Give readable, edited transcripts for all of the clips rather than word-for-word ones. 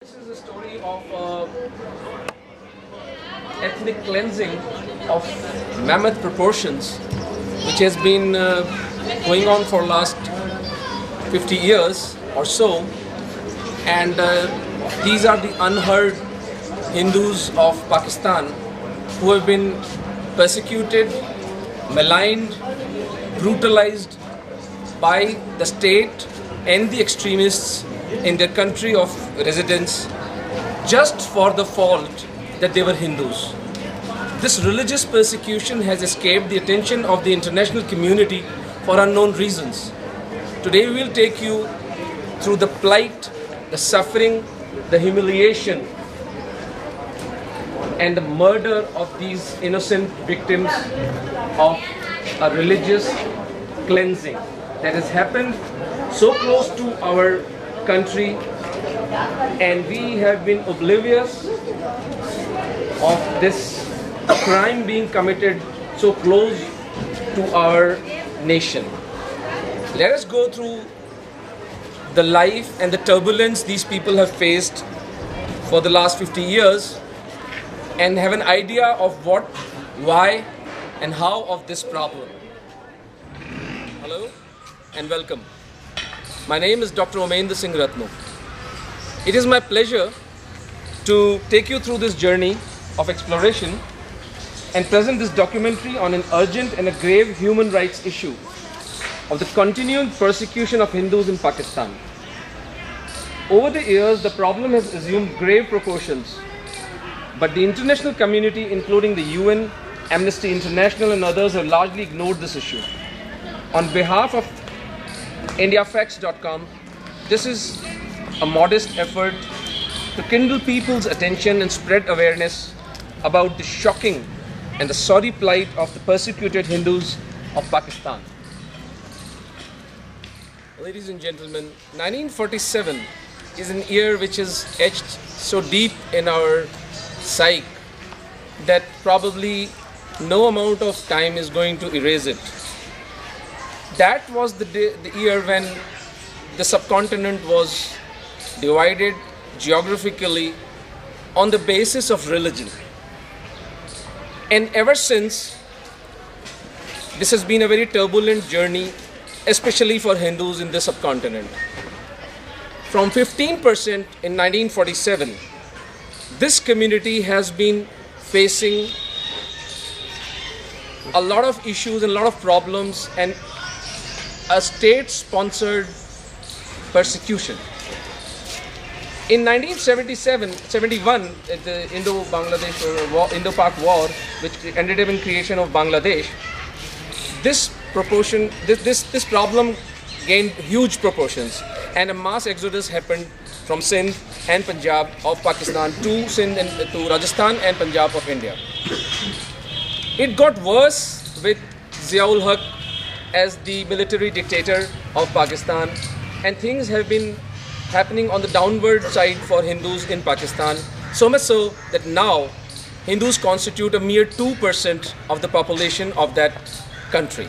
This is a story of ethnic cleansing of mammoth proportions, which has been going on for last 50 years or so, and these are the unheard Hindus of Pakistan who have been persecuted, maligned, brutalized by the state and the extremists in their country of residence just for the fault that they were Hindus. This religious persecution has escaped the attention of the international community for unknown reasons. Today we will take you through the plight, the suffering, the humiliation and the murder of these innocent victims of a religious cleansing that has happened so close to our country, and we have been oblivious of this crime being committed so close to our nation. Let us go through the life and the turbulence these people have faced for the last 50 years and have an idea of what, why and how of this problem. Hello and welcome. My name is Dr. Omendra Singh Ratno. It is my pleasure to take you through this journey of exploration and present this documentary on an urgent and a grave human rights issue of the continuing persecution of Hindus in Pakistan. Over the years, the problem has assumed grave proportions, but the international community, including the UN, Amnesty International and others, have largely ignored this issue. On behalf of IndiaFacts.com, this is a modest effort to kindle people's attention and spread awareness about the shocking and the sorry plight of the persecuted Hindus of Pakistan. Ladies and gentlemen, 1947 is an year which is etched so deep in our psyche that probably no amount of time is going to erase it. That was the year when the subcontinent was divided geographically on the basis of religion. And ever since, this has been a very turbulent journey, especially for Hindus in the subcontinent. From 15% in 1947, this community has been facing a lot of issues and a lot of problems and a state-sponsored persecution. In 1971, the Indo-Pak War, which ended up in creation of Bangladesh, this problem gained huge proportions, and a mass exodus happened from Sindh and Punjab of Pakistan to Sindh and to Rajasthan and Punjab of India. It got worse with Ziaul Haq as the military dictator of Pakistan, and things have been happening on the downward side for Hindus in Pakistan, so much so that now Hindus constitute a mere 2% of the population of that country.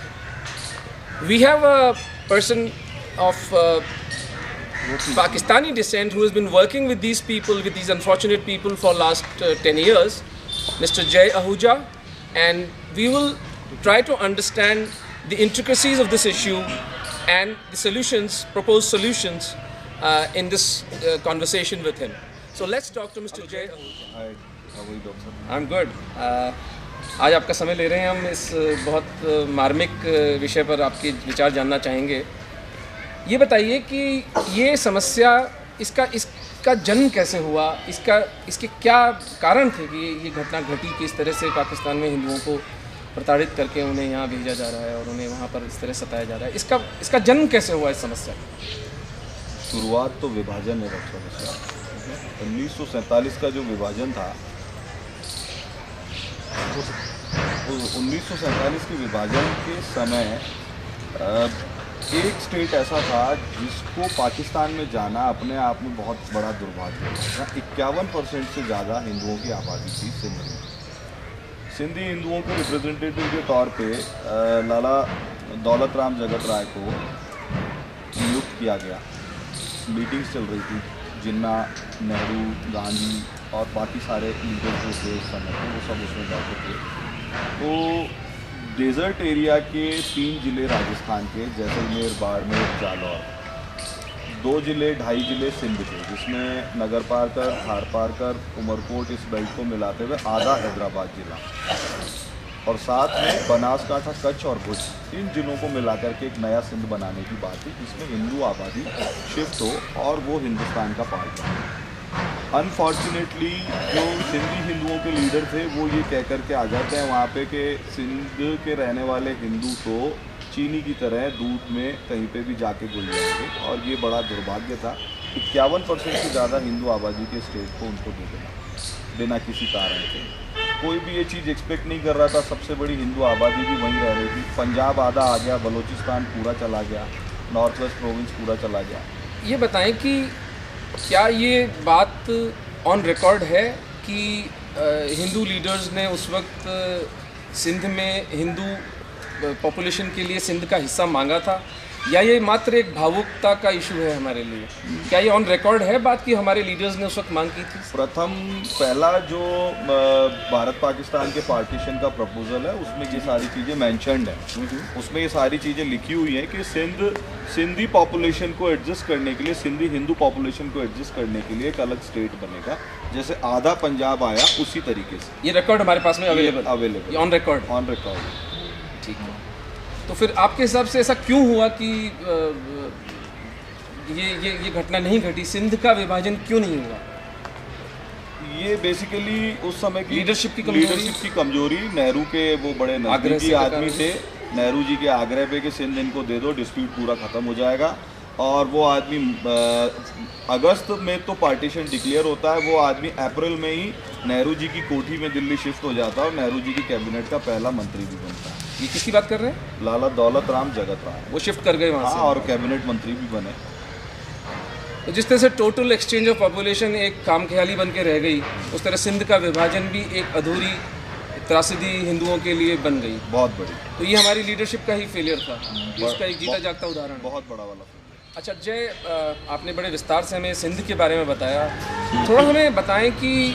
We have a person of Pakistani descent who has been working with these people, with these unfortunate people for last 10 years, Mr. Jay Ahuja, and we will try to understand the intricacies of this issue and the solutions, proposed solutions in this conversation with him. So let's talk to Mr. Jay Ahuja. Hi, how are you, doctor? I'm good. आज आपका समय ले रहे हैं, हम इस बहुत मार्मिक विषय पर आपके विचार जानना चाहेंगे। ये बताइए कि ये समस्या इसका जन्म कैसे हुआ, इसके क्या कारण थे कि ये घटना घटी, किस तरह से पाकिस्तान में हिंदुओं को प्रताड़ित करके उन्हें यहाँ भेजा जा रहा है और उन्हें वहाँ पर इस तरह सताया जा रहा है, इसका जन्म कैसे हुआ इस समस्या? शुरुआत तो विभाजन है डॉक्टर। 1947 का जो विभाजन था, 1947 के विभाजन के समय एक स्टेट ऐसा था जिसको पाकिस्तान में जाना अपने आप में बहुत बड़ा दुर्भाग्य था। 51% से ज़्यादा हिंदुओं की आबादी थी सिंध में। सिंधी हिंदुओं के रिप्रेजेंटेटिव के तौर पे लाला दौलत राम जगत राय को नियुक्त किया गया। मीटिंग्स चल रही थी, जिन्ना, नेहरू, गांधी और बाकी सारे लीडर जो थे उस समय पे वो सब उसमें बैठे थे। तो डेजर्ट एरिया के 3 ज़िले राजस्थान के, जैसलमेर, बाड़मेर, जालौर, 2 ज़िले, 2.5 ज़िले सिंध के, जिसमें नगर पारकर, थार पारकर, उमरकोट, इस बेल्ट को मिलाते हुए आधा हैदराबाद ज़िला, और साथ में बनासकांठा, कच्छ और भुज, इन जिलों को मिलाकर के एक नया सिंध बनाने की बात थी, जिसमें हिंदू आबादी शिफ्ट हो और वो हिंदुस्तान का पार्ट बने। अनफॉर्चुनेटली जो सिंधी हिंदुओं के लीडर थे वो ये कह कर के आ जाते हैं वहाँ पे कि सिंध के रहने वाले हिंदू तो चीनी की तरह दूध में कहीं पे भी जाके घुल जाएंगे, और ये बड़ा दुर्भाग्य था। 51% से ज़्यादा हिंदू आबादी के स्टेट को उनको दे देना बिना किसी कारण के। कोई भी ये चीज़ एक्सपेक्ट नहीं कर रहा था। सबसे बड़ी हिंदू आबादी भी वहीं रह रही थी। पंजाब आधा आ गया, बलूचिस्तान पूरा चला गया, नॉर्थ वेस्ट प्रोविंस पूरा चला गया। ये बताएं कि क्या ये बात ऑन रिकॉर्ड है कि हिंदू लीडर्स ने उस वक्त सिंध में हिंदू पॉपुलेशन के लिए सिंध का हिस्सा मांगा था, या ये मात्र एक भावुकता का इशू है हमारे लिए? क्या ये ऑन रिकॉर्ड है बात कि हमारे लीडर्स ने उस वक्त मांग की थी? पहला जो भारत पाकिस्तान के पार्टीशन का प्रपोजल है उसमें ये सारी चीज़ें मैंशनड है। उसमें ये सारी चीज़ें लिखी हुई हैं कि सिंधी पॉपुलेशन को एडजस्ट करने के लिए, सिंधी हिंदू पॉपुलेशन को एडजस्ट करने के लिए एक अलग स्टेट बनेगा, जैसे आधा पंजाब आया उसी तरीके से। ये रिकॉर्ड हमारे पास में अवेलेबल ऑन रिकॉर्ड। ठीक है, तो फिर आपके हिसाब से ऐसा क्यों हुआ कि ये घटना नहीं घटी? सिंध का विभाजन क्यों नहीं हुआ? ये बेसिकली उस समय की लीडरशिप की कमजोरी। नेहरू के वो बड़े नजदीकी आदमी थे। नेहरू जी के आग्रह पे कि सिंध इनको दे दो, डिस्प्यूट पूरा ख़त्म हो जाएगा। और वो आदमी अगस्त में तो पार्टीशन डिक्लेयर होता है, वो आदमी अप्रैल में ही नेहरू जी की कोठी में दिल्ली शिफ्ट हो जाता है और नेहरू जी की कैबिनेट का पहला मंत्री भी बनता है। ये किसकी बात कर रहे हैं? लाला दौलत राम जगत राय। वो शिफ्ट कर गए वहाँ से, और कैबिनेट मंत्री भी बने। तो जिस तरह से टोटल एक्सचेंज ऑफ पॉपुलेशन एक खामख्याली बन के रह गई, उस तरह सिंध का विभाजन भी एक अधूरी त्रासदी हिंदुओं के लिए बन गई, बहुत बड़ी। तो ये हमारी लीडरशिप का ही फेलियर था, इसका एक जीता जागता उदाहरण, बहुत बड़ा वाला। अच्छा जय, आपने बड़े विस्तार से हमें सिंध के बारे में बताया। थोड़ा हमें बताएं कि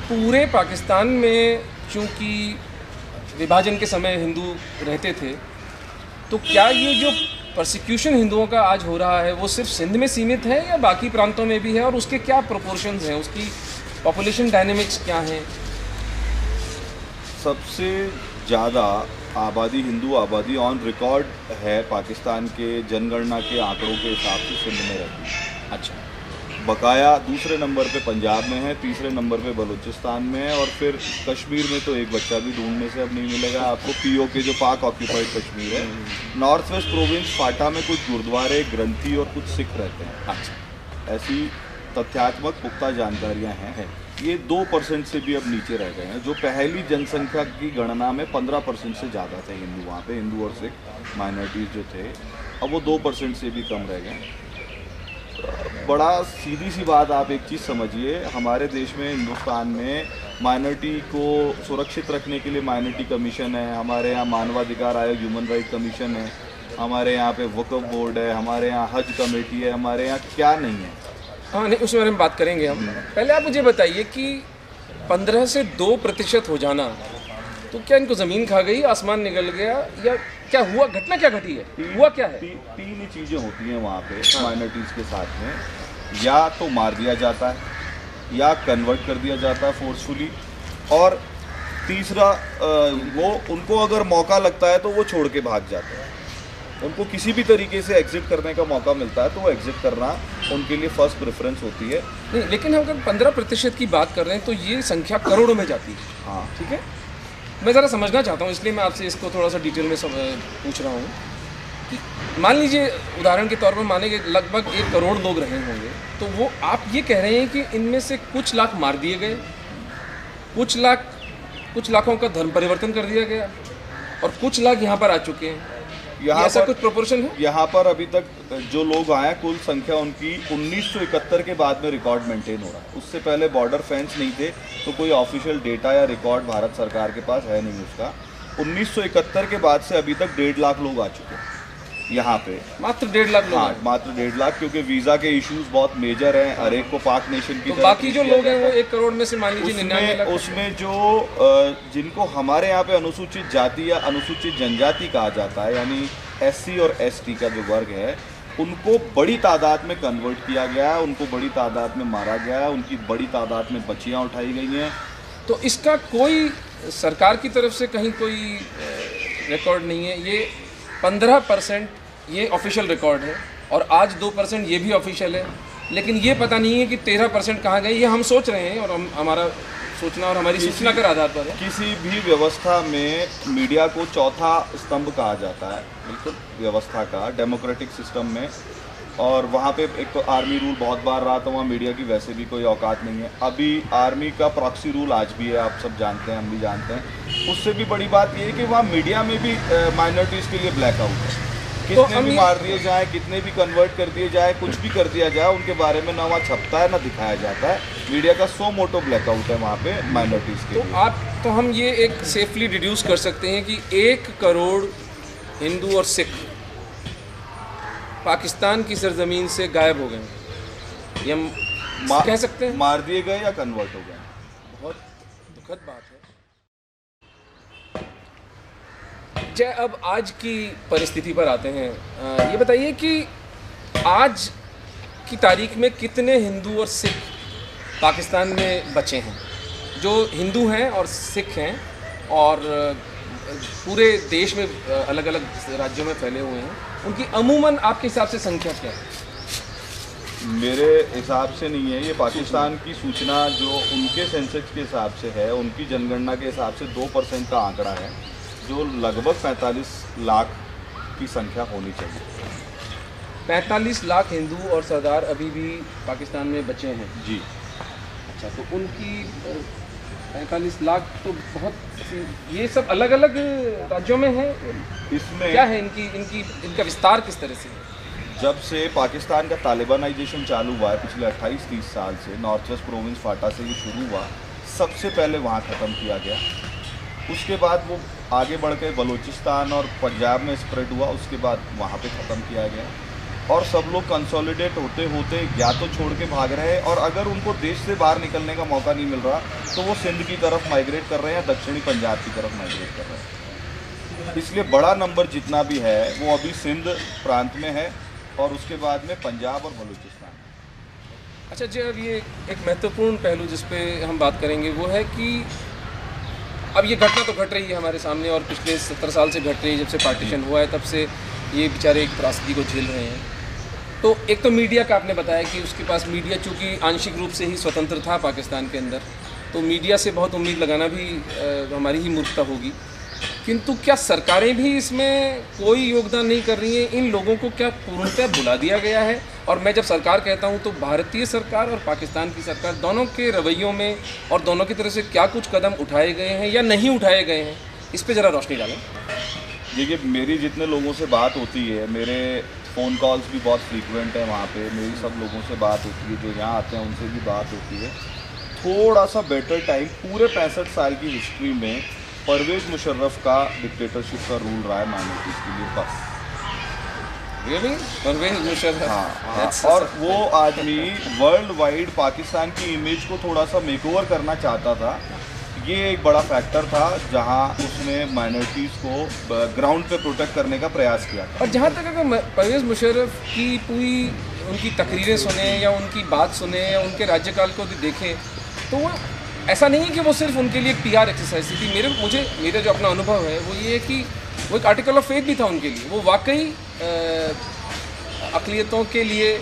पूरे पाकिस्तान में चूँकि विभाजन के समय हिंदू रहते थे, तो क्या ये जो परसिक्यूशन हिंदुओं का आज हो रहा है वो सिर्फ सिंध में सीमित है या बाकी प्रांतों में भी है, और उसके क्या प्रोपोर्शंस हैं, उसकी पॉपुलेशन डायनेमिक्स क्या हैं? सबसे ज़्यादा आबादी, हिंदू आबादी ऑन रिकॉर्ड है पाकिस्तान के जनगणना के आंकड़ों के हिसाब से सिंध में रहती है। अच्छा, बकाया दूसरे नंबर पे पंजाब में है, तीसरे नंबर पे बलूचिस्तान में है, और फिर कश्मीर में तो एक बच्चा भी ढूंढने से अब नहीं मिलेगा आपको। POK जो पाक ऑक्यूपाइड कश्मीर है, नॉर्थ वेस्ट प्रोविंस फाटा में कुछ गुरुद्वारे, ग्रंथी और कुछ सिख रहते हैं। अच्छा, ऐसी तथ्यात्मक पुख्ता जानकारियाँ हैं। ये 2% से भी अब नीचे रह गए हैं। जो पहली जनसंख्या की गणना में 15% से ज़्यादा थे हिंदू वहाँ पे, हिंदू और सिख माइनॉरिटीज़ जो थे, अब वो 2% से भी कम रह गए। बड़ा सीधी सी बात, आप एक चीज़ समझिए, हमारे देश में, हिंदुस्तान में माइनॉरिटी को सुरक्षित रखने के लिए माइनॉरिटी कमीशन है, हमारे यहाँ मानवाधिकार आयोग, ह्यूमन राइट कमीशन है, हमारे यहाँ पे वक्फ बोर्ड है, हमारे यहाँ हज कमेटी है, हमारे यहाँ क्या नहीं है। हाँ नहीं, उसके बारे में बात करेंगे हम। पहले आप मुझे बताइए कि 15 से 2% हो जाना, तो क्या इनको ज़मीन खा गई, आसमान निकल गया, या क्या हुआ? घटना क्या घटी है? हुआ क्या है? तीन ही चीज़ें होती हैं वहाँ पे माइनॉरिटीज़ के साथ में। या तो मार दिया जाता है, या कन्वर्ट कर दिया जाता है फोर्सफुली, और तीसरा वो उनको अगर मौका लगता है तो वो छोड़ के भाग जाते हैं। उनको किसी भी तरीके से एग्जिट करने का मौका मिलता है तो वो एग्जिट करना उनके लिए फर्स्ट प्रेफरेंस होती है। नहीं, लेकिन हम अगर 15% की बात कर रहे हैं तो ये संख्या करोड़ों में जाती है। हाँ ठीक है, मैं ज़रा समझना चाहता हूँ, इसलिए मैं आपसे इसको थोड़ा सा डिटेल में पूछ रहा हूँ कि मान लीजिए उदाहरण के तौर पर माने कि लगभग 1 करोड़ लोग रहे होंगे, तो वो आप ये कह रहे हैं कि इनमें से कुछ लाख मार दिए गए, कुछ लाखों का धर्म परिवर्तन कर दिया गया, और कुछ लाख यहाँ पर आ चुके हैं। ऐसा कुछ प्रोपोर्शन है? यहाँ पर अभी तक जो लोग आए, कुल संख्या उनकी 1971 के बाद में रिकॉर्ड मेंटेन हो रहा है। उससे पहले बॉर्डर फेंस नहीं थे, तो कोई ऑफिशियल डेटा या रिकॉर्ड भारत सरकार के पास है नहीं उसका। 1971 के बाद से अभी तक 1.5 लाख लोग आ चुके हैं। यहाँ पे। मात्र 1.5 लाख लोग हाँ, हैं। मात्र 1.5 लाख, क्योंकि वीज़ा के इश्यूज बहुत मेजर हैं, हर एक को पाक नेशन की तो तरफ बाकी जो लोग हैं वो 1 करोड़ में से मान लीजिए 99 लाख। उसमें जो जिनको हमारे यहाँ पे अनुसूचित जाति या अनुसूचित जनजाति कहा जाता है, यानी SC और ST का जो वर्ग है, उनको बड़ी तादाद में कन्वर्ट किया गया है, उनको बड़ी तादाद में मारा गया है, उनकी बड़ी तादाद में बच्चियाँ उठाई गई हैं। तो इसका कोई सरकार की तरफ से कहीं कोई रिकॉर्ड नहीं है। ये 15% ये ऑफिशियल रिकॉर्ड है और आज 2% ये भी ऑफिशियल है, लेकिन ये पता नहीं है कि 13% कहाँ गए। ये हम सोच रहे हैं और हमारा सोचना और हमारी सूचना के आधार पर है। किसी भी व्यवस्था में मीडिया को चौथा स्तंभ कहा जाता है, बिल्कुल व्यवस्था का, डेमोक्रेटिक सिस्टम में। और वहाँ पे एक तो आर्मी रूल बहुत बार रहा, तो वहाँ मीडिया की वैसे भी कोई औकात नहीं है। अभी आर्मी का प्रॉक्सी रूल आज भी है, आप सब जानते हैं, हम भी जानते हैं। उससे भी बड़ी बात ये है कि वहाँ मीडिया में भी माइनॉरिटीज़ के लिए ब्लैकआउट है। कितने भी मार दिए जाए, कितने भी कन्वर्ट कर दिए जाए, कुछ भी कर दिया जाए, उनके बारे में ना वहाँ छपता है ना दिखाया जाता है। मीडिया का सो मोटो ब्लैकआउट है वहाँ पे माइनॉरिटीज़ के लिए। तो हम ये एक सेफली डिड्यूस कर सकते हैं कि 1 करोड़ हिंदू और सिख पाकिस्तान की सरजमीन से गायब हो गए, ये हम कह सकते हैं। मार दिए गए या कन्वर्ट हो गए। बहुत दुखद बात है। जय, अब आज की परिस्थिति पर आते हैं। ये बताइए कि आज की तारीख में कितने हिंदू और सिख पाकिस्तान में बचे हैं, जो हिंदू हैं और सिख हैं और पूरे देश में अलग अलग राज्यों में फैले हुए हैं। उनकी अमूमन आपके हिसाब से संख्या क्या है? मेरे हिसाब से नहीं है, ये पाकिस्तान की सूचना जो उनके सेंसस के हिसाब से है, उनकी जनगणना के हिसाब से 2% का आंकड़ा है, जो लगभग 45 लाख की संख्या होनी चाहिए। 45 लाख हिंदू और सरदार अभी भी पाकिस्तान में बचे हैं जी। अच्छा, तो उनकी 45 लाख तो बहुत, ये सब अलग अलग राज्यों में है। इसमें क्या है इनका विस्तार किस तरह से है? जब से पाकिस्तान का तालिबानाइजेशन चालू हुआ है पिछले 28-30 साल से, नॉर्थ वेस्ट प्रोविंस फाटा से ये शुरू हुआ, सबसे पहले वहाँ ख़त्म किया गया। उसके बाद वो आगे बढ़ के बलूचिस्तान और पंजाब में स्प्रेड हुआ, उसके बाद वहाँ पे ख़त्म किया गया। और सब लोग कंसोलिडेट होते होते या तो छोड़ के भाग रहे हैं, और अगर उनको देश से बाहर निकलने का मौका नहीं मिल रहा तो वो सिंध की तरफ माइग्रेट कर रहे हैं, दक्षिणी पंजाब की तरफ माइग्रेट कर रहे हैं। इसलिए बड़ा नंबर जितना भी है वो अभी सिंध प्रांत में है और उसके बाद में पंजाब और बलूचिस्तान। अच्छा जी, अब ये एक महत्वपूर्ण पहलू जिस पे हम बात करेंगे वो है कि अब ये घटना तो घट रही है हमारे सामने और पिछले 70 साल से घट रही है। जब से पार्टीशन हुआ है तब से ये बेचारे एक त्रासदी को झेल रहे हैं। तो एक तो मीडिया का आपने बताया कि उसके पास मीडिया चूँकि आंशिक रूप से ही स्वतंत्र था पाकिस्तान के अंदर, तो मीडिया से बहुत उम्मीद लगाना भी हमारी ही मूर्खता होगी। किंतु क्या सरकारें भी इसमें कोई योगदान नहीं कर रही हैं? इन लोगों को क्या पूर्णतः भुला दिया गया है? और मैं जब सरकार कहता हूं तो भारतीय सरकार और पाकिस्तान की सरकार दोनों के रवैयों में और दोनों की तरफ से क्या कुछ कदम उठाए गए हैं या नहीं उठाए गए हैं, इस पर ज़रा रोशनी डालें। देखिए, मेरी जितने लोगों से बात होती है, मेरे फ़ोन कॉल्स भी बहुत फ्रीक्वेंट है वहाँ पे, मेरी सब लोगों से बात होती है, जो यहाँ आते हैं उनसे भी बात होती है। थोड़ा सा बेटर टाइम पूरे 65 साल की हिस्ट्री में परवेज़ मुशर्रफ का डिक्टेटरशिप का रूल रहा है माइनॉरिटीज़ के लिए, बस। Really? परवेज़ मुशर्रफ? हाँ। और वो आदमी वर्ल्ड वाइड पाकिस्तान की इमेज को थोड़ा सा मेकओवर करना चाहता था। ये एक बड़ा फैक्टर था जहां उसने माइनॉरिटीज़ को ग्राउंड पे प्रोटेक्ट करने का प्रयास किया था। और जहाँ तक अगर परवेज़ मुशर्रफ की पूरी उनकी तकरीरें सुने या उनकी बात सुने या उनके राज्यकाल को भी देखें, तो वो ऐसा नहीं है कि वो सिर्फ उनके लिए एक PR एक्सरसाइज थी। मेरा जो अपना अनुभव है वो ये है कि वो एक आर्टिकल ऑफ फेथ भी था उनके लिए। वो वाकई अक़लियतों के लिए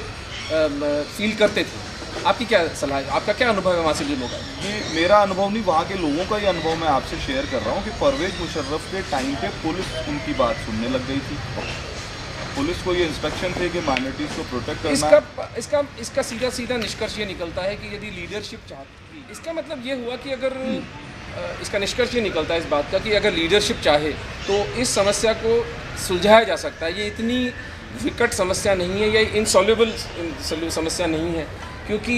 फील करते थे। आपकी क्या सलाह है? आपका क्या अनुभव है वहाँ से जो लोग आए? ये मेरा अनुभव नहीं, वहाँ के लोगों का ही अनुभव मैं आपसे शेयर कर रहा हूँ कि परवेज़ मुशर्रफ के टाइम पे पुलिस उनकी बात सुनने लग गई थी। पुलिस को ये इंस्पेक्शन थे कि माइनॉरिटीज़ को प्रोटेक्ट करना। इसका सीधा सीधा निष्कर्ष ये निकलता है कि यदि लीडरशिप चाहती, इसका मतलब ये हुआ कि अगर इसका निष्कर्ष ये निकलता है इस बात का कि अगर लीडरशिप चाहे तो इस समस्या को सुलझाया जा सकता है। ये इतनी विकट समस्या नहीं है, या इनसॉल्युबल समस्या नहीं है, क्योंकि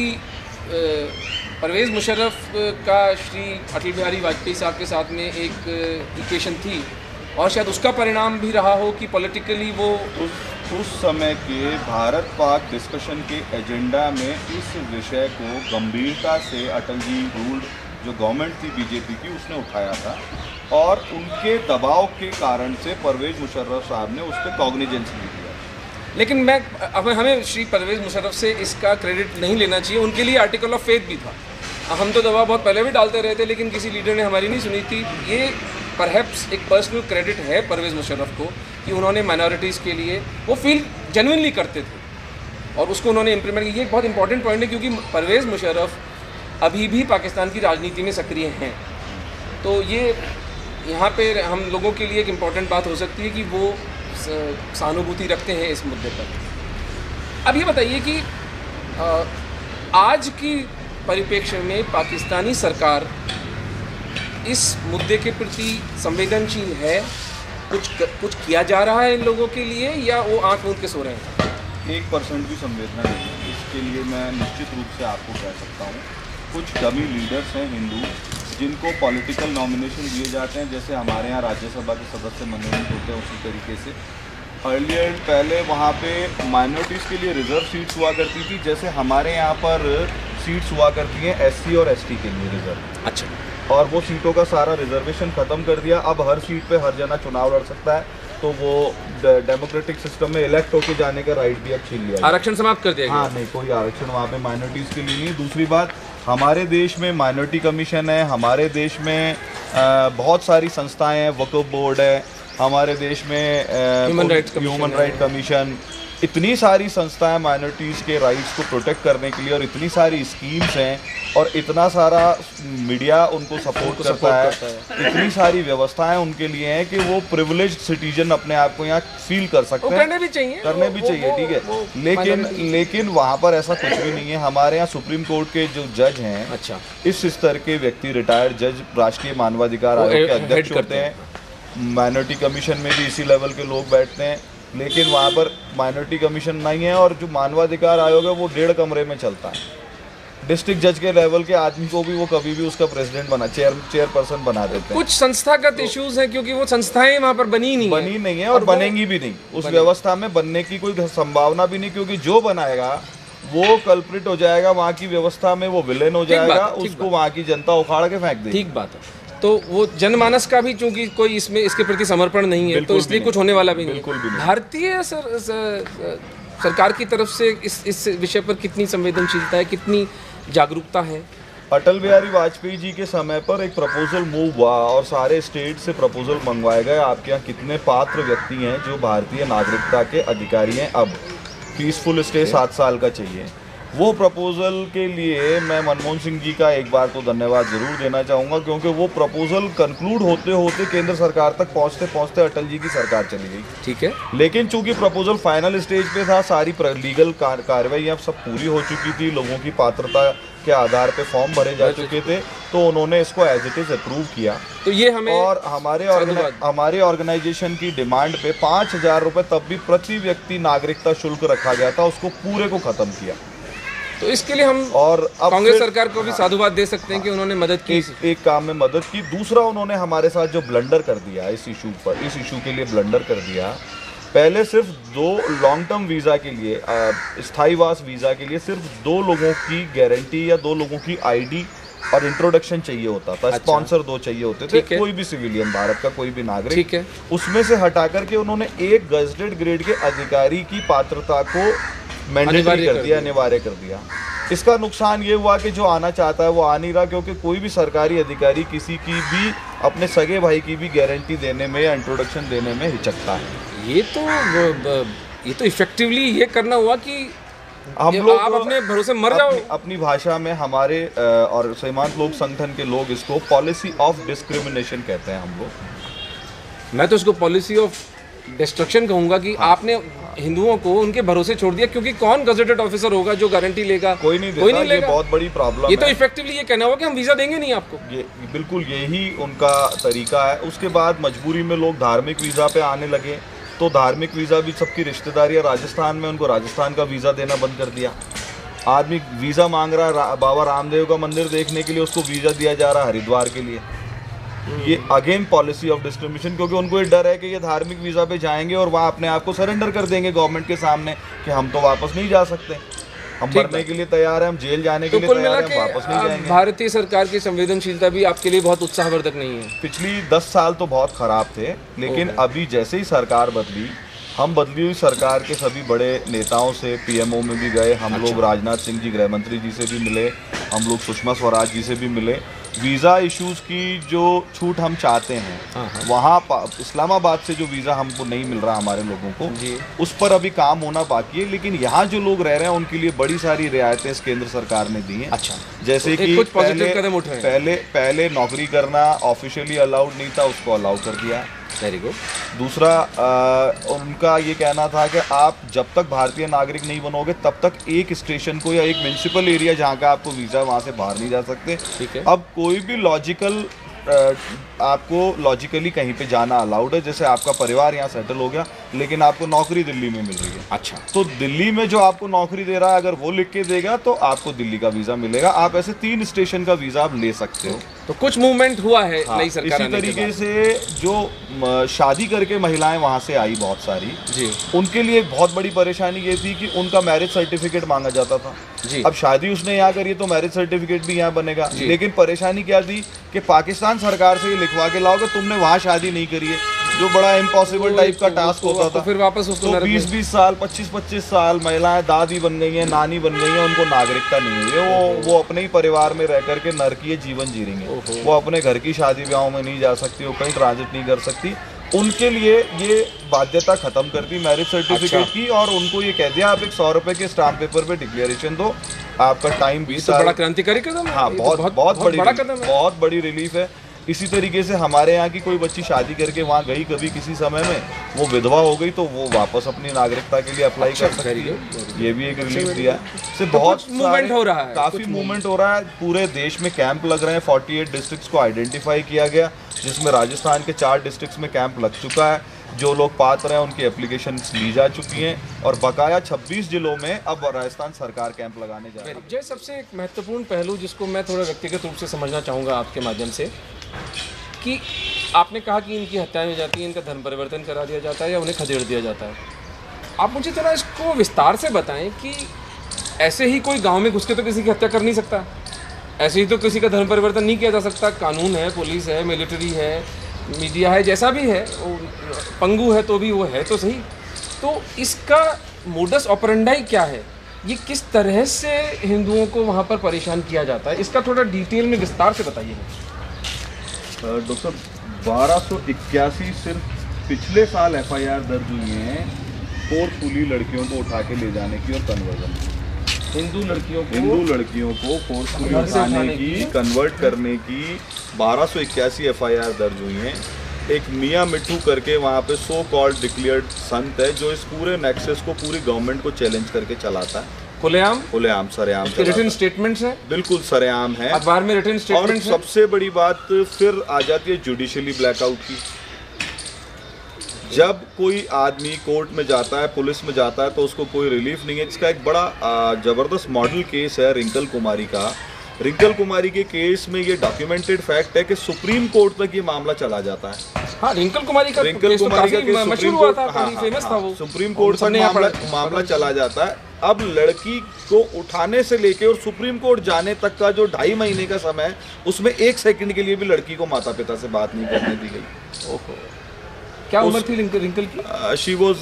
परवेज़ मुशर्रफ का श्री अटल बिहारी वाजपेयी साहब के साथ में एक इक्वेशन थी और शायद उसका परिणाम भी रहा हो कि पॉलिटिकली वो उस समय के भारत पाक डिस्कशन के एजेंडा में इस विषय को गंभीरता से अटल जी रूल्ड जो गवर्नमेंट थी बीजेपी की उसने उठाया था और उनके दबाव के कारण से परवेज मुशर्रफ साहब ने उस पर कॉग्निजेंस नहीं दिया। लेकिन हमें श्री परवेज मुशर्रफ से इसका क्रेडिट नहीं लेना चाहिए, उनके लिए आर्टिकल ऑफ फेथ भी था। हम तो दबाव बहुत पहले भी डालते रहे थे लेकिन किसी लीडर ने हमारी नहीं सुनी थी। ये परहैप्स एक पर्सनल क्रेडिट है परवेज मुशर्रफ को कि उन्होंने माइनॉरिटीज़ के लिए वो फील जेन्युइनली करते थे और उसको उन्होंने इम्प्लीमेंट किया। ये एक बहुत इंपॉर्टेंट पॉइंट है क्योंकि परवेज मुशर्रफ अभी भी पाकिस्तान की राजनीति में सक्रिय हैं। तो ये यहाँ पे हम लोगों के लिए एक इम्पॉर्टेंट बात हो सकती है कि वो सहानुभूति रखते हैं इस मुद्दे पर। अब ये बताइए कि आज की परिप्रेक्ष्य में पाकिस्तानी सरकार इस मुद्दे के प्रति संवेदनशील है, कुछ किया जा रहा है इन लोगों के लिए या वो आंख मूंद के सो रहे हैं? 1% भी संवेदना नहीं है। इसके लिए मैं निश्चित रूप से आपको कह सकता हूँ कुछ डमी लीडर्स हैं हिंदू जिनको पॉलिटिकल नॉमिनेशन दिए जाते हैं, जैसे हमारे यहाँ राज्यसभा के सदस्य मनोनीत होते हैं उसी तरीके से अर्लियर पहले वहाँ पे माइनॉरिटीज़ के लिए रिजर्व सीट्स हुआ करती थी, जैसे हमारे यहाँ पर सीट्स हुआ करती हैं एससी और एसटी के लिए रिजर्व। अच्छा। और वो सीटों का सारा रिजर्वेशन ख़त्म कर दिया। अब हर सीट पे हर जना चुनाव लड़ सकता है, तो वो डेमोक्रेटिक सिस्टम में इलेक्ट होके जाने का राइट भी अब छीन लिया। आरक्षण समाप्त कर दिया। हाँ, नहीं कोई आरक्षण वहाँ पे माइनॉरिटीज़ के लिए नहीं। दूसरी बात, हमारे देश में माइनॉरिटी कमीशन है, हमारे देश में बहुत सारी संस्थाएं हैं, वक्फ बोर्ड है, हमारे देश में ह्यूमन राइट कमीशन, इतनी सारी संस्थाएं माइनॉरिटीज़ के राइट्स को प्रोटेक्ट करने के लिए और इतनी सारी स्कीम्स हैं और इतना सारा मीडिया उनको सपोर्ट करता है, इतनी सारी व्यवस्थाएं उनके लिए हैं कि वो प्रिविलेज्ड सिटीजन अपने आप को यहाँ फील कर सकते हैं। करने भी चाहिए ठीक है, लेकिन वहाँ पर ऐसा कुछ भी नहीं है। हमारे यहाँ सुप्रीम कोर्ट के जो जज हैं, अच्छा, इस स्तर के व्यक्ति रिटायर्ड जज राष्ट्रीय मानवाधिकार आयोग के अध्यक्ष होते हैं। माइनॉरिटी कमीशन में भी इसी लेवल के लोग बैठते हैं, लेकिन वहाँ पर माइनॉरिटी कमीशन नहीं है और जो मानवाधिकार आयोग है वो 1.5 कमरे में चलता है। डिस्ट्रिक्ट जज के लेवल के आदमी को भी वो कभी भी उसका प्रेसिडेंट बना चेयरपर्सन बना देते हैं। कुछ संस्थागत इश्यूज हैं क्योंकि वो संस्थाएं वहाँ पर बनी नहीं है और बनेंगी भी नहीं। उस व्यवस्था में बनने की कोई संभावना भी नहीं, क्योंकि जो बनाएगा वो कल्प्रिट हो जाएगा, वहाँ की व्यवस्था में वो विलेन हो जाएगा, उसको वहाँ की जनता उखाड़ के फेंक देगी। ठीक बात है। तो वो जनमानस का भी चूंकि कोई इसमें इसके प्रति समर्पण नहीं है, तो इसलिए कुछ होने वाला भी नहीं। बिल्कुल भी नहीं। भारतीय सरकार की तरफ से इस विषय पर कितनी संवेदनशीलता है, कितनी जागरूकता है? अटल बिहारी वाजपेयी जी के समय पर एक प्रपोजल मूव हुआ और सारे स्टेट से प्रपोजल मंगवाए गए, आपके यहाँ कितने पात्र व्यक्ति हैं जो भारतीय नागरिकता के अधिकारी हैं, अब पीसफुल स्टे 7 साल का चाहिए। वो प्रपोज़ल के लिए मैं मनमोहन सिंह जी का एक बार तो धन्यवाद ज़रूर देना चाहूँगा, क्योंकि वो प्रपोज़ल कंक्लूड होते होते केंद्र सरकार तक पहुँचते पहुँचते अटल जी की सरकार चली गई। ठीक है, लेकिन चूंकि प्रपोज़ल फाइनल स्टेज पे था, सारी लीगल कार्रवाई अब सब पूरी हो चुकी थी, लोगों की पात्रता के आधार पे फॉर्म भरे जा चुके थे, तो उन्होंने इसको एज इट इज़ अप्रूव किया। तो ये हमें और हमारे ऑर्गेनाइजेशन की डिमांड पे 5,000 रुपये तब भी प्रति व्यक्ति नागरिकता शुल्क रखा गया था, उसको पूरे को ख़त्म किया। तो इसके लिए हम और कांग्रेस सरकार को भी साधुवाद दे सकते हैं कि उन्होंने मदद की, एक काम में मदद की। दूसरा, उन्होंने हमारे साथ जो ब्लंडर कर दिया इस इशू के लिए ब्लंडर कर दिया, पहले सिर्फ 2 लॉन्ग टर्म वीज़ा के लिए, स्थायीवास वीज़ा के लिए सिर्फ 2 लोगों की गारंटी या 2 लोगों की आईडी और इंट्रोडक्शन चाहिए होता था। अच्छा। स्पॉन्सर 2 चाहिए होते थे, कोई भी सिविलियन, भारत का कोई भी नागरिक। ठीक है। उसमें से हटा करके उन्होंने एक गजेटेड ग्रेड के अधिकारी की पात्रता को मैंडेटरी कर दिया, अनिवार्य कर दिया। इसका नुकसान ये हुआ कि जो आना चाहता है वो आ नहीं रहा, क्योंकि कोई भी सरकारी अधिकारी किसी की भी अपने सगे भाई की भी गारंटी देने में या इंट्रोडक्शन देने में हिचकता है। ये तो इफेक्टिवली ये करना हुआ कि हम लोग आप अपने भरोसे मर जाओ। अपनी भाषा में हमारे और सीमांत लोक संगठन के लोग इसको पॉलिसी ऑफ डिस्क्रिमिनेशन कहते हैं हम लोग। मैं तो इसको पॉलिसी ऑफ डिस्ट्रक्शन कहूँगा कि आपने हिंदुओं को उनके भरोसे छोड़ दिया, क्योंकि कौन गजेटेड ऑफिसर होगा जो गारंटी लेगा? कोई नहीं लेगा। ये बहुत बड़ी प्रॉब्लम है। ये तो इफेक्टिवली ये कहना हुआ कि हम वीज़ा देंगे नहीं आपको। ये बिल्कुल यही उनका तरीका है। उसके बाद मजबूरी में लोग धार्मिक वीज़ा पे आने लगे, तो धार्मिक वीज़ा भी सबकी रिश्तेदारी है राजस्थान में, उनको राजस्थान का वीज़ा देना बंद कर दिया। आदमी वीज़ा मांग रहा है बाबा रामदेव का मंदिर देखने के लिए, उसको वीज़ा दिया जा रहा है हरिद्वार के लिए। ये अगेन पॉलिसी ऑफ डिस्क्रिमिनेशन, क्योंकि उनको ये डर है कि ये धार्मिक वीज़ा पे जाएंगे और वहाँ अपने आप को सरेंडर कर देंगे गवर्नमेंट के सामने कि हम तो वापस नहीं जा सकते, हम मरने के लिए तैयार हैं, हम जेल जाने के लिए तैयार हैं, वापस नहीं जाएंगे। भारतीय सरकार की संवेदनशीलता भी आपके लिए बहुत उत्साहवर्धक नहीं है? पिछली 10 साल तो बहुत ख़राब थे, लेकिन अभी जैसे ही सरकार बदली, हम बदली हुई सरकार के सभी बड़े नेताओं से पीएमओ में भी गए, हम लोग राजनाथ सिंह जी गृह मंत्री जी से भी मिले, हम लोग सुषमा स्वराज जी से भी मिले। वीज़ा इश्यूज़ की जो छूट हम चाहते हैं, वहाँ इस्लामाबाद से जो वीज़ा हमको नहीं मिल रहा हमारे लोगों को, उस पर अभी काम होना बाकी है। लेकिन यहाँ जो लोग रह रहे हैं उनके लिए बड़ी सारी रियायतें इस केंद्र सरकार ने दी हैं। अच्छा, जैसे तो कि कुछ पॉजिटिव कदम उठ रहे हैं। पहले नौकरी करना ऑफिशियली अलाउड नहीं था, उसको अलाउ कर दिया। Very good. दूसरा, उनका ये कहना था कि आप जब तक भारतीय नागरिक नहीं बनोगे तब तक एक स्टेशन को या एक म्यूनिसिपल एरिया जहाँ का आपको वीज़ा, वहाँ से बाहर नहीं जा सकते। ठीक है। अब कोई भी आपको लॉजिकली कहीं पे जाना अलाउड है, जैसे आपका परिवार यहाँ सेटल हो गया लेकिन आपको नौकरी दिल्ली में मिल रही है। अच्छा, तो दिल्ली में जो आपको नौकरी दे रहा है अगर वो लिख के देगा तो आपको दिल्ली का वीज़ा मिलेगा। आप ऐसे 3 स्टेशन का वीज़ा आप ले सकते हो। तो कुछ मूवमेंट हुआ है नई सरकार इसी तरीके से जो शादी करके महिलाएं वहाँ से आई बहुत सारी जी, उनके लिए एक बहुत बड़ी परेशानी ये थी कि उनका मैरिज सर्टिफिकेट मांगा जाता था जी। अब शादी उसने यहाँ करी तो मैरिज सर्टिफिकेट भी यहाँ बनेगा, लेकिन परेशानी क्या थी कि पाकिस्तान सरकार से ये लिखवा के लाओगे तुमने वहाँ शादी नहीं करी है, जो बड़ा इम्पॉसिबल टाइप का टास्क होता था। फिर वापस उसको 20-20 साल 25-25 साल महिलाएं दादी बन गई हैं, नानी बन गई हैं, उनको नागरिकता नहीं हुई है। वो अपने ही परिवार में रह करके नरकीय जीवन जी रही हैं। वो अपने घर की शादी ब्याहों में नहीं जा सकती, वो कहीं ट्रांजिट नहीं कर सकती। उनके लिए ये बाध्यता खत्म कर दी मैरिज सर्टिफिकेट की, और उनको ये कह दिया आप एक 100 रुपए के स्टाम्प पेपर पे डिक्लेरेशन दो, आपका टाइम 20 साल। बड़ा क्रांतिकारी कदम है। हाँ, बहुत बड़ा कदम है, बहुत बड़ी रिलीफ है। इसी तरीके से हमारे यहाँ की कोई बच्ची शादी करके वहाँ गई कभी किसी समय में, वो विधवा हो गई तो वो वापस अपनी नागरिकता के लिए अप्लाई कर सकती है, ये भी एक रिलीफ दिया है। से बहुत मूवमेंट हो रहा है, काफ़ी मूवमेंट हो रहा है। पूरे देश में कैंप लग रहे हैं, 48 डिस्ट्रिक्ट्स को आइडेंटिफाई किया गया, जिसमें राजस्थान के 4 डिस्ट्रिक्ट्स में कैंप लग चुका है। जो लोग पात्र हैं उनकी एप्लीकेशन ली जा चुकी हैं, और बकाया 26 जिलों में अब राजस्थान सरकार कैंप लगाने जा रही है। जय, सबसे एक महत्वपूर्ण पहलू जिसको मैं थोड़ा व्यक्तिगत रूप से समझना चाहूँगा आपके माध्यम से, कि आपने कहा कि इनकी हत्याएं हो जाती हैं, इनका धर्म परिवर्तन करा दिया जाता है या उन्हें खदेड़ दिया जाता है। आप मुझे थोड़ा इसको विस्तार से बताएं कि ऐसे ही कोई गांव में घुस के तो किसी की हत्या कर नहीं सकता, ऐसे ही तो किसी का धर्म परिवर्तन नहीं किया जा सकता। कानून है, पुलिस है, मिलिट्री है, मीडिया है, जैसा भी है, पंगु है तो भी वो है तो सही। तो इसका मोडस ऑपरेंडाई क्या है, ये किस तरह से हिंदुओं को वहाँ पर परेशान किया जाता है, इसका थोड़ा डिटेल में विस्तार से बताइए। डॉक्टर, 1281 सिर्फ पिछले साल FIR दर्ज हुई हैं फोर्सफुली लड़कियों को उठा के ले जाने की और कन्वर्जन, हिंदू लड़कियों को फोर्सफुली उठाने की, कन्वर्ट करने की 1281 FIR दर्ज हुई हैं। एक मियाँ मिट्टू करके वहाँ पे सो कॉल्ड डिक्लेयर्ड संत है जो इस पूरे नेक्सस को, पूरी गवर्नमेंट को चैलेंज करके चलाता है। खुलेआम सरेआम रिटन स्टेटमेंट्स है, बिल्कुल सरेआम है, अखबार में रिटन स्टेटमेंट्स है। और सबसे बड़ी बात फिर आ जाती है जुडिशियली ब्लैकआउट की। जब कोई आदमी कोर्ट में जाता है, पुलिस में जाता है, तो उसको कोई रिलीफ नहीं है। इसका एक बड़ा ज़बरदस्त मॉडल केस है रिंकल कुमारी का। रिंकल कुमारी के केस में ये डॉक्यूमेंटेड फैक्ट है कि सुप्रीम कोर्ट तक ये मामला चला जाता है। हाँ, रिंकल कुमारी का केस मशहूर हुआ था, फेमस था वो। सुप्रीम कोर्ट तक मामला चला जाता है। अब लड़की को उठाने से लेके और सुप्रीम कोर्ट जाने तक का जो 2.5 महीने का समय है, उसमें 1 सेकंड के लिए भी लड़की को माता पिता से बात नहीं करने दी गई। ओहो, क्या उम्र थी रिंकल की? शी वॉज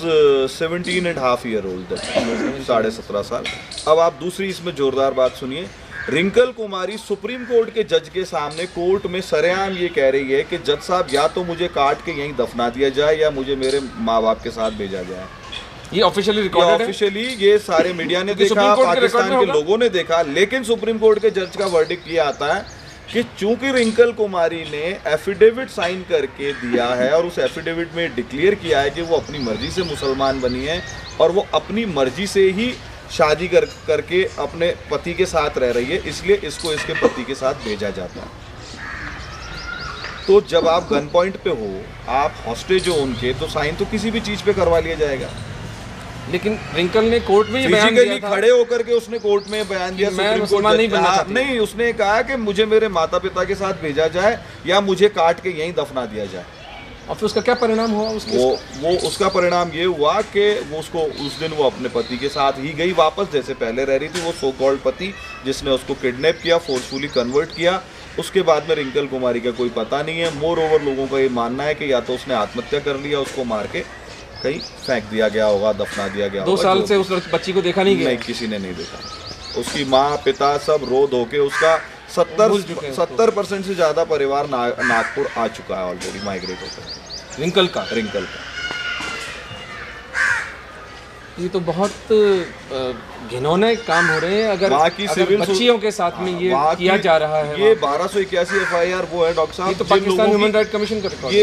17.5 ईयर ओल्ड, 17.5 साल। अब आप दूसरी इसमें जोरदार बात सुनिए। रिंकल कुमारी सुप्रीम कोर्ट के जज के सामने कोर्ट में सरेआम ये कह रही है कि जज साहब, या तो मुझे काट के यहीं दफना दिया जाए या मुझे मेरे माँ बाप के साथ भेजा जाए। ये ऑफिशियली रिकॉर्डेड है, ऑफिशियली ये सारे मीडिया ने देखा, पाकिस्तान के लोगों ने देखा, लेकिन सुप्रीम कोर्ट के जज का वर्डिक्ट ये आता है कि चूंकि रिंकल कुमारी ने एफिडेविट साइन करके दिया है और उस एफिडेविट में डिक्लेयर किया है कि वो अपनी मर्जी से मुसलमान बनी है और वो अपनी मर्जी से ही शादी करके अपने पति के साथ रह रही है, इसलिए इसको इसके पति के साथ भेजा जाता है। तो जब आप गन पॉइंट पे हो, आप हॉस्टेज हो उनके, तो साइन तो किसी भी चीज़ पे करवा लिया जाएगा। लेकिन रिंकल ने कोर्ट में ये बयान दिया फिजिकली था खड़े होकर के उसने कोर्ट में बयान दिया, कि मैं सुप्रीम मुसलमान कोर्ट नहीं बनना हाँ, चाहती। नहीं, उसने कहा कि मुझे मेरे माता पिता के साथ भेजा जाए या मुझे काट के यहीं दफना दिया जाए। और फिर उसका क्या परिणाम हुआ उसके? वो उसका परिणाम ये हुआ कि वो उसको उस दिन वो अपने पति के साथ ही गई वापस, जैसे पहले रह रही थी, वो सो कॉल्ड पति जिसने उसको किडनैप किया, फोर्सफुली कन्वर्ट किया। उसके बाद में रिंकल कुमारी का कोई पता नहीं है। मोर ओवर लोगों का ये मानना है कि या तो उसने आत्महत्या कर लिया, उसको मार के कहीं फेंक दिया गया होगा, दफना दिया गया 2 साल से उस बच्ची को देखा नहीं गया? नहीं, किसी ने नहीं देखा। उसकी माँ पिता सब रो धो के उसका 70% से ज्यादा परिवार नागपुर आ चुका है ऑलरेडी, माइग्रेट होकर। रिंकल का ये तो बहुत घिनौने काम हो रहे हैं। अगर बच्चियों के साथ में ये किया जा रहा है, ये 1281 FIR वो है डॉक्टर साहब, ये तो पाकिस्तान ह्यूमन राइट कमीशन का रिकॉर्ड।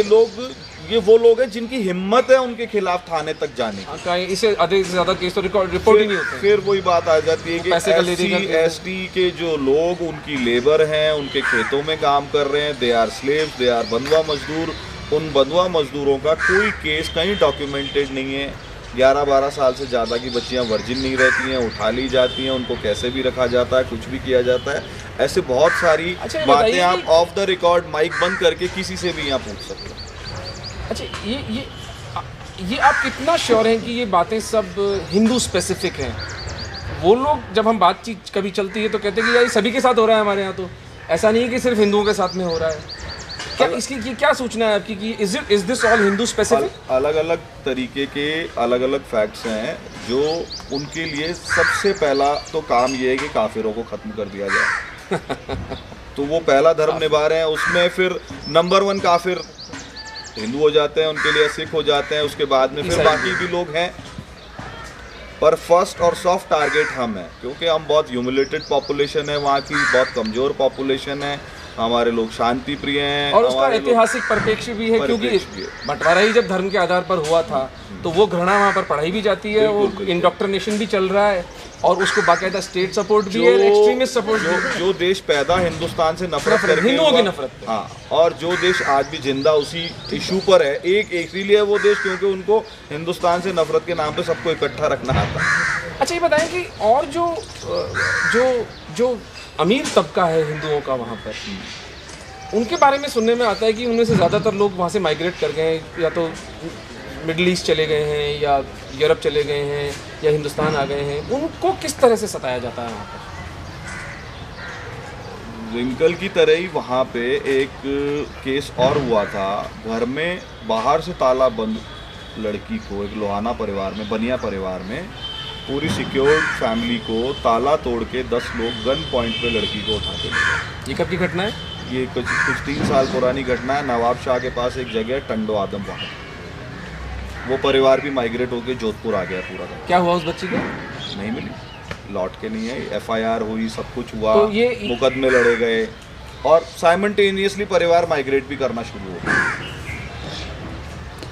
ये वो लोग हैं जिनकी हिम्मत है उनके खिलाफ थाने तक जाने की। इसे अधिक से ज्यादा केस तो रिपोर्ट ही नहीं होते। फिर वही बात आ जाती है कि SC/ST के जो लोग उनकी लेबर हैं, उनके खेतों में काम कर रहे हैं, they are slaves, they are बंधुआ मजदूर। उन बंधुआ मजदूरों का कोई केस कहीं डॉक्यूमेंटेड नहीं है। 11-12 साल से ज़्यादा की बच्चियां वर्जिन नहीं रहती हैं, उठा ली जाती हैं, उनको कैसे भी रखा जाता है, कुछ भी किया जाता है। ऐसे बहुत सारी बातें आप ऑफ द रिकॉर्ड माइक बंद करके किसी से भी यहाँ पूछ सकते हैं। अच्छा, ये आप कितना श्योर हैं कि ये बातें सब हिंदू स्पेसिफिक हैं? वो लोग जब हम बातचीत कभी चलती है तो कहते हैं कि यार सभी के साथ हो रहा है हमारे यहाँ, तो ऐसा नहीं है कि सिर्फ हिंदुओं के साथ में हो रहा है। क्या इसकी क्या सूचना है आपकी कि is this all Hindu specific? अलग अलग तरीके के अलग अलग फैक्ट्स हैं जो उनके लिए सबसे पहला तो काम ये है कि काफिरों को खत्म कर दिया जाए। तो वो पहला धर्म निभा रहे हैं, उसमें फिर नंबर 1 काफिर हिंदू हो जाते हैं, उनके लिए सिख हो जाते हैं, उसके बाद में फिर बाकी भी लोग हैं। पर फर्स्ट और सॉफ्ट टारगेट हम हैं, क्योंकि हम बहुत ह्यूमिलेटेड पॉपुलेशन है, वहाँ की बहुत कमज़ोर पॉपुलेशन है, हमारे लोग शांति प्रिय हैं। और उसका ऐतिहासिक परिप्रेक्ष्य भी है, क्योंकि बंटवारा ही जब धर्म के आधार पर हुआ था तो वो घृणा वहाँ पर पढ़ाई भी जाती है, वो इंडोक्ट्रिनेशन भी चल रहा है और उसको बाकायदा स्टेट सपोर्ट भी है, एक्सट्रीमिस्ट सपोर्ट भी। जो देश पैदा हिंदुस्तान से नफरत करके हिंदुओं की नफरत, हाँ, और जो देश आज भी जिंदा उसी इशू पर है, एक इसीलिए वो देश क्योंकि उनको हिंदुस्तान से नफरत के नाम पे सबको इकट्ठा रखना आता है। अच्छा, ये बताएं कि और जो अमीर तबका है हिंदुओं का वहाँ पर, उनके बारे में सुनने में आता है कि उनमें से ज़्यादातर लोग वहाँ से माइग्रेट कर गए हैं, या तो मिडिल ईस्ट चले गए हैं या यूरोप चले गए हैं या हिंदुस्तान आ गए हैं। उनको किस तरह से सताया जाता है वहाँ पर? रिंकल की तरह ही वहाँ पे एक केस और हुआ था। घर में बाहर से ताला बंद लड़की को, एक लोहाना परिवार में, बनिया परिवार में, पूरी सिक्योर्ड फैमिली को ताला तोड़ के 10 लोग गन पॉइंट पे लड़की को उठाते थे। ये कब की घटना है? ये कुछ 3 साल पुरानी घटना है। नवाब शाह के पास एक जगह टंडो आदम, वहाँ वो परिवार भी माइग्रेट होकर जोधपुर आ गया पूरा। क्या हुआ उस बच्ची को? नहीं मिली, लौट के नहीं आई। FIR हुई, सब कुछ हुआ, तो ये मुकदमे लड़े गए और साइमल्टेनियसली परिवार माइग्रेट भी करना शुरू हो गया।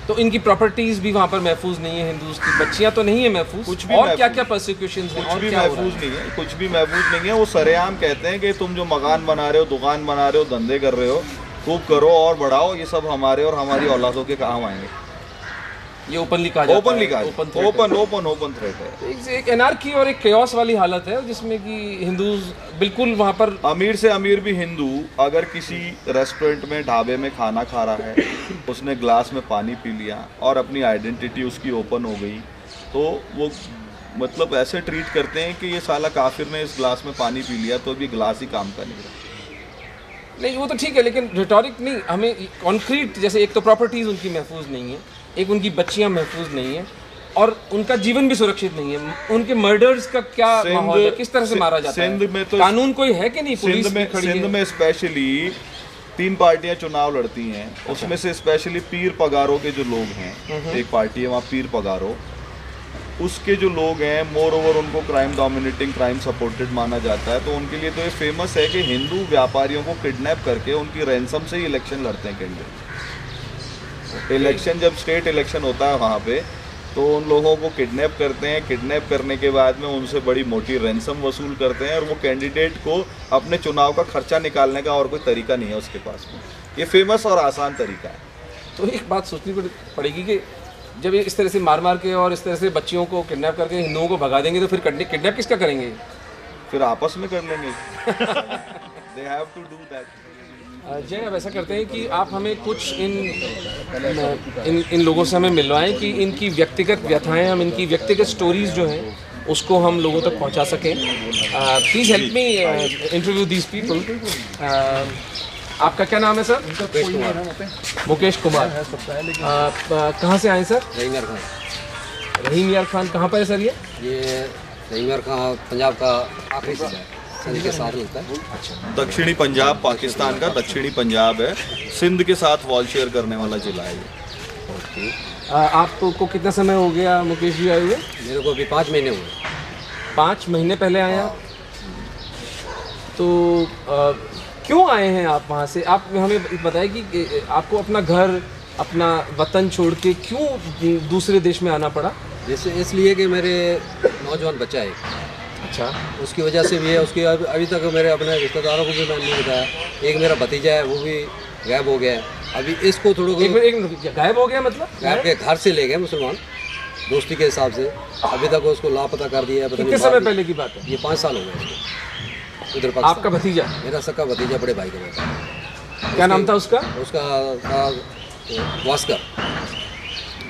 तो इनकी प्रॉपर्टीज भी वहाँ पर महफूज नहीं है, हिंदूज की बच्चियाँ तो नहीं है महफूज, कुछ भी और क्या क्या परसिक्यूशन है, कुछ भी महफूज नहीं है, कुछ भी महफूज नहीं है। वो सरेआम कहते हैं कि तुम जो मकान बना रहे हो, दुकान बना रहे हो, धंधे कर रहे हो, खूब करो और बढ़ाओ, ये सब हमारे और हमारी औलादों के काम आएंगे। ये ओपनली कहा जाता है, ओपन थ्रेट है। एक एनार्की और एक केओस वाली हालत है जिसमें कि हिंदूज बिल्कुल वहाँ पर, अमीर से अमीर भी हिंदू अगर किसी रेस्टोरेंट में, ढाबे में खाना खा रहा है, उसने ग्लास में पानी पी लिया और अपनी आइडेंटिटी उसकी ओपन हो गई, तो वो मतलब ऐसे ट्रीट करते हैं कि ये साला काफिर ने इस ग्लास में पानी पी लिया तो अभी ग्लास ही काम का नहीं, वो तो ठीक है, लेकिन रिटोरिक नहीं, हमें कॉन्क्रीट, जैसे एक तो प्रॉपर्टीज उनकी महफूज नहीं है, एक उनकी बच्चियां महफूज नहीं है और उनका जीवन भी सुरक्षित नहीं है। उनके मर्डर्स का क्या माहौल है, किस तरह से मारा जाता है? सिंध में तो कानून कोई है कि नहीं? पुलिस भी खड़ी है। सिंध में स्पेशली 3 पार्टियां चुनाव लड़ती हैं, उसमें से स्पेशली पीर पगारों के जो लोग हैं, एक पार्टी है वहाँ पीर पगारों, उसके जो लोग हैं, मोर ओवर उनको क्राइम डोमिनेटिंग, क्राइम सपोर्टेड माना जाता है। तो उनके लिए तो ये फेमस है कि हिंदू व्यापारियों को किडनैप करके उनकी रैंसम से ही इलेक्शन लड़ते हैं कैंडिडेट। इलेक्शन जब स्टेट इलेक्शन होता है वहाँ पे, तो उन लोगों को किडनैप करते हैं, किडनैप करने के बाद में उनसे बड़ी मोटी रैंसम वसूल करते हैं और वो कैंडिडेट को अपने चुनाव का खर्चा निकालने का और कोई तरीका नहीं है उसके पास में। ये फेमस और आसान तरीका है। तो एक बात सोचनी पड़ेगी कि जब ये इस तरह से मार मार के और इस तरह से बच्चियों को किडनैप करके हिंदुओं को भगा देंगे तो फिर किडनैप किसका करेंगे? फिर आपस में कर लेंगे। They have to do that. जय, अब ऐसा करते हैं कि आप हमें कुछ इन लोगों से हमें मिलवाएं कि इनकी व्यक्तिगत व्यथाएं, हम इनकी व्यक्तिगत स्टोरीज जो हैं उसको हम लोगों तक पहुंचा सकें। Please help me interview these people. आपका क्या नाम है सर? मुकेश कुमार। कहाँ से आए सर? रहीम यार खान। रहीम यार खान कहाँ पर है सर? ये रहीम यार खान पंजाब का आखिरी जिला है, सिंध के साथ लगता है। अच्छा, दक्षिणी पंजाब पाकिस्तान का दक्षिणी पंजाब है, सिंध के साथ वॉल शेयर करने वाला जिला है ये। आपको कितना समय हो गया मुकेश जी आए हुए? मेरे को अभी 5 महीने हुए। 5 महीने पहले आए आप? तो क्यों आए हैं आप वहाँ से? आप हमें बताएं कि आपको अपना घर, अपना वतन छोड़ के क्यों दूसरे देश में आना पड़ा? जैसे इसलिए कि मेरे नौजवान बच्चा है, अच्छा, उसकी वजह से भी है। उसकी अभी तक मेरे अपने रिश्तेदारों को भी मैंने नहीं बताया। एक मेरा भतीजा है, वो भी गायब हो गया है। अभी इसको थोड़ा एक मिनट, गायब हो गया मतलब? गायब के घर से ले गए मुसलमान, दोस्ती के हिसाब से। अभी तक उसको लापता कर दिया है। कितने समय पहले की बात है? ये 5 साल हो गए इसको। उधर पाकिस्तान। आपका भतीजा? मेरा सक्का भतीजा, बड़े भाई का बेटा। क्या नाम था उसका? उसका वास्कर।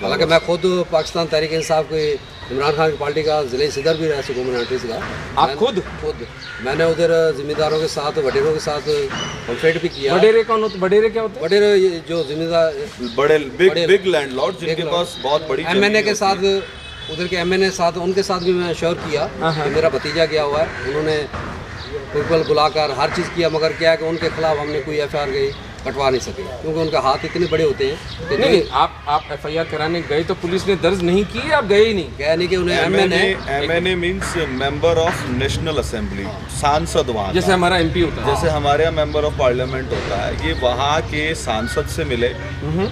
हालांकि मैं खुद पाकिस्तान तहरीक इंसाफ के इमरान खान की पार्टी का ज़िले सदर भी रहा सुकून मिनट्रीज का। आप खुद? मैंने उधर जिम्मेदारों के साथ, वडेरों के साथ कॉन्फ्रेंट भी किया। वडेरे कौन होते? वडेरे क्या होते? वडेरे ये जो जिम्मेदार बड़े बिग लैंडलॉर्ड जिनके पास बहुत बड़ी MNA के साथ, उधर के MNA साथ, उनके साथ भी मैं श्योर किया कि मेरा भतीजा गया हुआ है। उन्होंने बिल्कुल बुलाकर हर चीज़ किया, मगर क्या है कि उनके खिलाफ हमने कोई FIR गई कटवा नहीं सके, क्योंकि उनके हाथ इतने बड़े होते हैं कि नहीं, आप FIR कराने गए तो पुलिस ने दर्ज नहीं की? आप गए ही नहीं? गया नहीं कि उन्हें MNA means member of national assembly, सांसद वहाँ जैसे हमारा MP होता है, जैसे हमारे यहाँ मेंबर ऑफ पार्लियामेंट होता है, ये वहाँ के सांसद से मिले,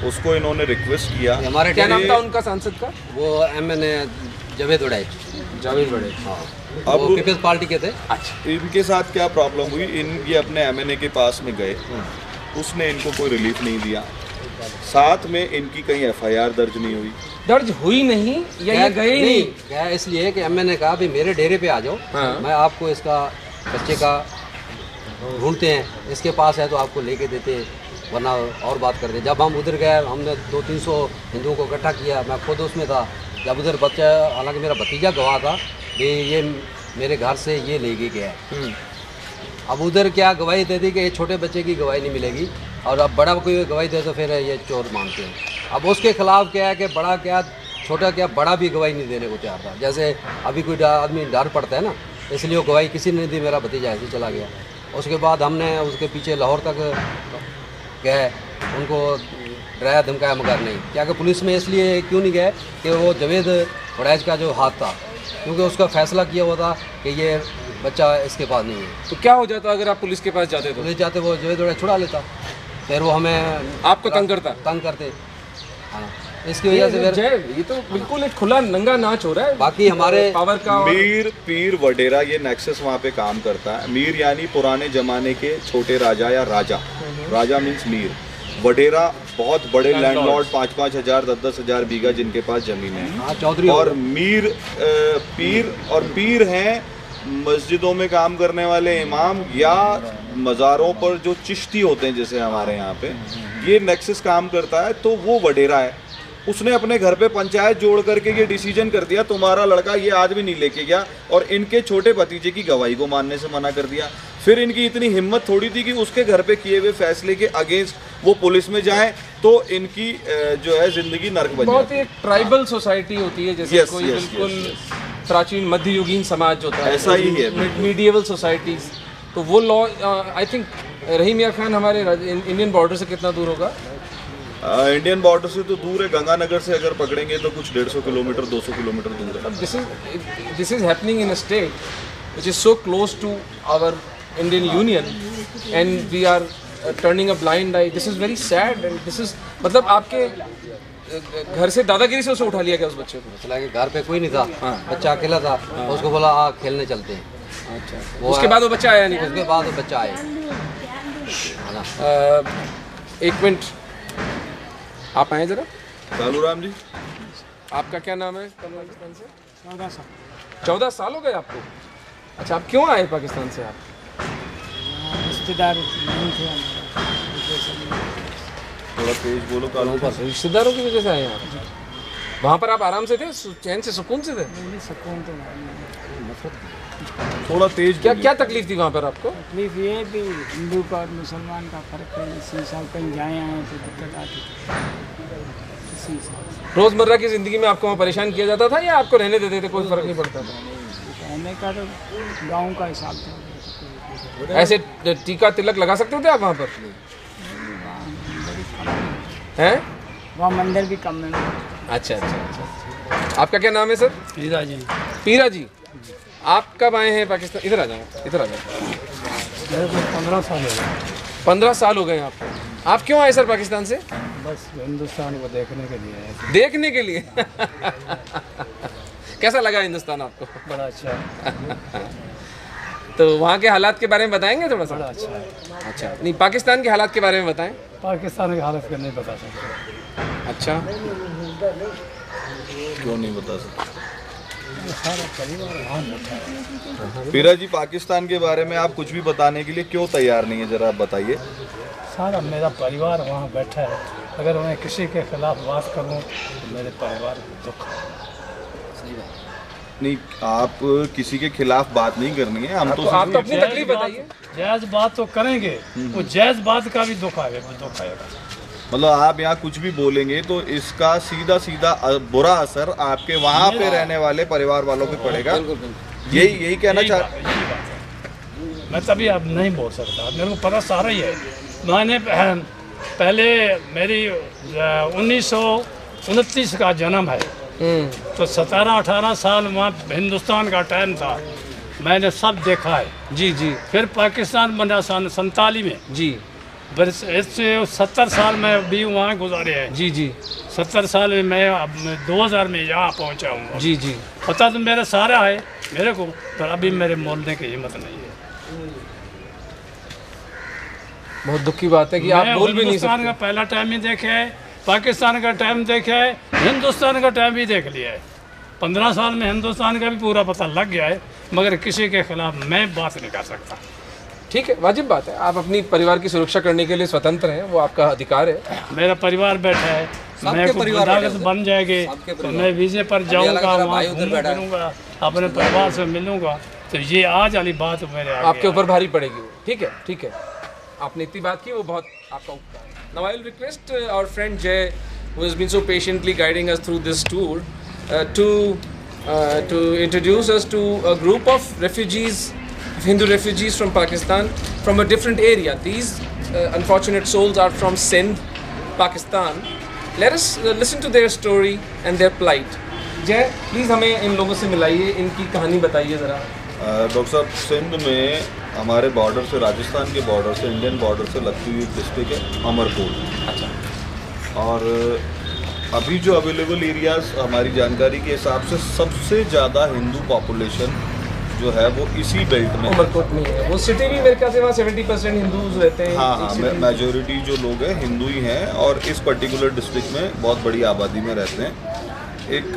उसको इन्होंने रिक्वेस्ट किया। हमारे क्या नाम था उनका सांसद का? वो MNA जावेद वड़ैच। जावेद वड़ैच, हाँ, अब वो पीपल्स पार्टी के थे। अच्छा, इनके साथ क्या प्रॉब्लम हुई, ये अपने MNA के पास में गए, उसने इनको कोई रिलीफ नहीं दिया। साथ में इनकी कहीं FIR दर्ज नहीं हुई। दर्ज हुई नहीं या ये गए ही नहीं? गया इसलिए कि MNA कहा भी मेरे डेरे पे आ जाओ, मैं आपको इसका बच्चे का ढूंढते हैं, इसके पास है तो आपको लेके देते हैं, वरना और बात करते। जब हम उधर गए, हमने 200-300 हिंदुओं को इकट्ठा किया, मैं खुद उसमें था। जब उधर बच्चा, हालांकि मेरा भतीजा गवाह था कि ये मेरे घर से ये ले के गया है। अब उधर क्या गवाही दे दी कि ये छोटे बच्चे की गवाही नहीं मिलेगी, और अब बड़ा कोई गवाही दे तो फिर ये चोर मानते हैं। अब उसके खिलाफ क्या है कि बड़ा क्या, छोटा क्या, बड़ा भी गवाही नहीं देने को तैयार था। जैसे अभी कोई आदमी डर पड़ता है ना, इसलिए वो गवाही किसी ने नहीं दी, मेरा भतीजा ऐसे चला गया। उसके बाद हमने उसके पीछे लाहौर तक गए, उनको डराया धमकाया, मगर नहीं। क्या कि पुलिस में इसलिए क्यों नहीं गए कि वो जावेद वड़ैच का जो हाथ था, क्योंकि उसका फैसला किया हुआ था कि ये बच्चा इसके पास नहीं है। तो क्या हो जाता अगर आप पुलिस के पास जाते तो? पुलिस जाते, वो जावेद वड़ैच छुड़ा लेता, फिर वो हमें आपको तंग करते। हाँ, इसकी वजह से फिर ये तो बिल्कुल एक खुला नंगा नाच हो रहा है। बाकी हमारे पावर का पीर वडेरा, ये नेक्सस वहाँ पे काम करता है। मीर यानी पुराने जमाने के छोटे राजा या राजा मीन्स मीर। वडेरा बहुत बड़े लैंडलॉर्ड, 5-5 हज़ार 10-10 हज़ार बीघा जिनके पास जमीन है। चौधरी और मीर पीर हैं मस्जिदों में काम करने वाले इमाम, या मज़ारों पर जो चिश्ती होते हैं जैसे हमारे यहाँ पे, ये नेक्सस काम करता है। तो वो वडेरा है, उसने अपने घर पे पंचायत जोड़ करके ये डिसीजन कर दिया तुम्हारा लड़का ये आज भी नहीं लेके गया, और इनके छोटे भतीजे की गवाही को मानने से मना कर दिया। फिर इनकी इतनी हिम्मत थोड़ी थी कि उसके घर पे किए हुए फैसले के अगेंस्ट वो पुलिस में जाएं, तो इनकी जो है जिंदगी नर्क बन बहुत जाती है। एक ट्राइबल सोसाइटी होती है, जैसे Yes, कोई yes, बिल्कुल yes, प्राचीन मध्ययुगीन समाज होता है, ऐसा ही है। Medieval societies. तो वो लॉ, आई थिंक रहीम यार खान हमारे इंडियन बॉर्डर से कितना दूर होगा? इंडियन बॉर्डर से तो दूर है, गंगानगर से अगर पकड़ेंगे तो कुछ 150 किलोमीटर 200 किलोमीटर दूर है। This is happening in a state which is so close to our Indian union, and we are turning a blind eye. This is very sad, and this is मतलब आपके घर से दादागिरी से उसे उठा लिया गया उस बच्चे को? चला के घर पे कोई नहीं था, बच्चा अकेला था, उसको बोला आ खेलने चलते हैं। अच्छा, उसके बाद वो बच्चा आया नहीं? उसके बाद वो बच्चा आया। एक मिनट आप आए जरा। कालू राम जी। आपका क्या नाम है? पाकिस्तान से 14 साल 14 साल हो गए आपको? अच्छा, आप क्यों आए पाकिस्तान से? आप रिश्तेदार नहीं थे हमारे। थोड़ा तेज बोलो कालू। रिश्तेदारों की वजह से आए हैं आप? वहाँ पर आप आराम से थे, चैन से, सुकून से थे? नहीं सुकून तो नहीं। थोड़ा तेज क्या क्या तकलीफ थी वहाँ पर आपको? तकलीफ ये है कि हिंदू का और मुसलमान का फ़र्क है। इसी साल कहीं जाए आए तो दिक्कत आती थी इसी साल। रोज़मर्रा की ज़िंदगी में आपको वहाँ परेशान किया जाता था या आपको रहने देते थे, कोई फ़र्क नहीं पड़ता था? रहने का तो गाँव का हिसाब था। ऐसे टीका तिलक लगा सकते थे आप वहाँ पर? हैं? वहाँ मंदिर भी कम है। अच्छा अच्छा अच्छा। आपका क्या नाम है सर? पीरा जी। पीरा जी, आप कब आए हैं पाकिस्तान? इधर आ जाओ, इधर आ जाओ। मेरे को 15 साल हो गए। 15 साल हो गए आपको। आप क्यों आए सर पाकिस्तान से? बस हिंदुस्तान को देखने के लिए आए थे। देखने के लिए। कैसा लगा हिंदुस्तान आपको? बड़ा अच्छा है। तो वहाँ के हालात के बारे में बताएंगे थोड़ा सा? बड़ा अच्छा है। अच्छा, नहीं, पाकिस्तान के हालात के बारे में बताएं। पाकिस्तान की हालत का नहीं बता सकते। अच्छा, क्यों नहीं बता सकते? सारा परिवार वहाँ बैठा है। पीरा जी, पाकिस्तान के बारे में आप कुछ भी बताने के लिए क्यों तैयार नहीं है, जरा आप बताइए। सारा मेरा परिवार वहाँ बैठा है। अगर मैं किसी के खिलाफ बात करूँ तो मेरे परिवार को दुख है। नहीं, आप किसी के खिलाफ बात नहीं करनी है, हम तो आप तो अपनी तकलीफ बताइए। जायज़ बात तो करेंगे, वो जायज़ बात का भी दुख आएगा, दुख आएगा। मतलब आप यहाँ कुछ भी बोलेंगे तो इसका सीधा सीधा बुरा असर आपके वहाँ पे रहने वाले परिवार वालों पे पड़ेगा। यही कहना यही चाह बात है। मैं तभी अब नहीं बोल सकता, मेरे को पता सारा ही है। मैंने पहले मेरी 1929 का जन्म है, तो 17-18 साल वहाँ हिंदुस्तान का टाइम था, मैंने सब देखा है। जी जी फिर पाकिस्तान बना 47 में, जी बस इससे 70 साल में भी वहाँ गुजारे हैं। जी जी 70 साल में मैं अब 2000 में यहाँ पहुँचा हूँ। जी जी। पता तो मेरा सारा है मेरे को, पर अभी मेरे बोलने की हिम्मत नहीं है। बहुत दुख की बात है कि आप बोल भी नहीं हिंदुस्तान सकते। का पहला टाइम ही देखा है, पाकिस्तान का टाइम देखा है, हिंदुस्तान का टाइम भी देख लिया है। 15 साल में हिंदुस्तान का भी पूरा पता लग गया है, मगर किसी के खिलाफ मैं बात नहीं कर सकता। ठीक है, वाजिब बात है। आप अपनी परिवार की सुरक्षा करने के लिए स्वतंत्र हैं, वो आपका अधिकार है। मेरा परिवार बैठा है, मैं को बंदागत बन जाएंगे तो मैं वीज़े पर जाऊंगा, वहाँ घूमूंगा, अपने परिवार से मिलूंगा, तो ये आज वाली बात मेरे आपके ऊपर भारी पड़ेगी वो। ठीक है, ठीक है, आपने इतनी बात की, वो बहुत आपका उपकार है। Now I will request our friend Jay, who has been so patiently guiding us through this tour, to introduce us to a group of refugees, Hindu refugees from Pakistan, from a different area. These unfortunate souls are from Sindh, Pakistan. Let us listen to their story and their plight. Jay, please हमें इन लोगों से मिलाइए, इनकी कहानी बताइए ज़रा। Doctor साहब, सिंध में हमारे बॉर्डर से, राजस्थान के बॉर्डर से, इंडियन बॉर्डर से लगती हुई डिस्ट्रिक्ट है अमरपुर। अच्छा। और अभी जो अवेलेबल एरियाज हमारी जानकारी के हिसाब से सबसे ज़्यादा हिंदू पॉपुलेशन जो है वो इसी बेल्ट में है। उमरकोट में है वो सिटी भी, मेरे ख्याल से वहाँ 70% हिंदूज रहते हैं। हाँ, मेजोरिटी जो लोग हैं हिंदू ही हैं, और इस पर्टिकुलर डिस्ट्रिक्ट में बहुत बड़ी आबादी में रहते हैं। एक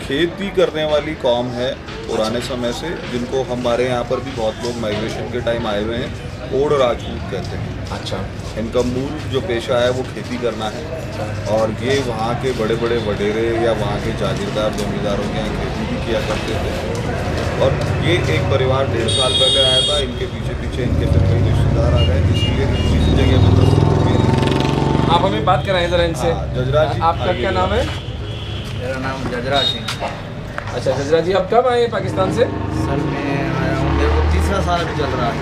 खेती करने वाली कौम है पुराने समय से, जिनको हमारे यहाँ पर भी बहुत लोग माइग्रेशन के टाइम आए हुए हैं, ओड राजपूत कहते हैं। अच्छा। इनका मूल जो पेशा है वो खेती करना है, और ये वहाँ के बड़े बड़े वडेरे या वहाँ के जागीरदार जमींदारों के यहाँ खेती भी किया करते थे। और ये एक परिवार 1.5 साल पहले आया था, इनके पीछे पीछे इनके फिर कई रिश्तेदार आ गए, इसलिए इस जगह पर आप हमें बात कराएं ज़रा इनसे। जजराज जी, आपका क्या नाम है? मेरा नाम जजराज सिंह। अच्छा जजराज जी, आप कब आए हैं पाकिस्तान से? सर मैं आया हूँ, मेरे को 3रा साल भी चल रहा है।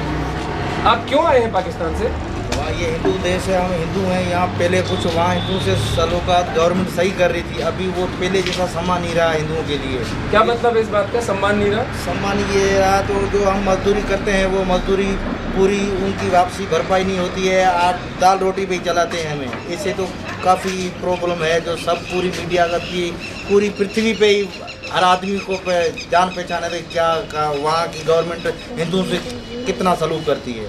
आप क्यों आए हैं पाकिस्तान से? वहाँ ये हिंदू देश है, हम हिंदू हैं। यहाँ पहले कुछ वहाँ हिंदू से सलूकात गवर्नमेंट सही कर रही थी, अभी वो पहले जैसा सम्मान नहीं रहा हिंदुओं के लिए। क्या मतलब है इस बात का, सम्मान नहीं रहा? सम्मान ये रहा, तो जो हम मजदूरी करते हैं वो मजदूरी पूरी उनकी वापसी भरपाई नहीं होती है, आप दाल रोटी पे ही चलाते हैं हमें। इससे तो काफ़ी प्रॉब्लम है, जो सब पूरी मीडिया की पूरी पृथ्वी पे ही हर आदमी को जान पहचान है क्या वहाँ की गवर्नमेंट हिंदुओं से कितना सलूक करती है।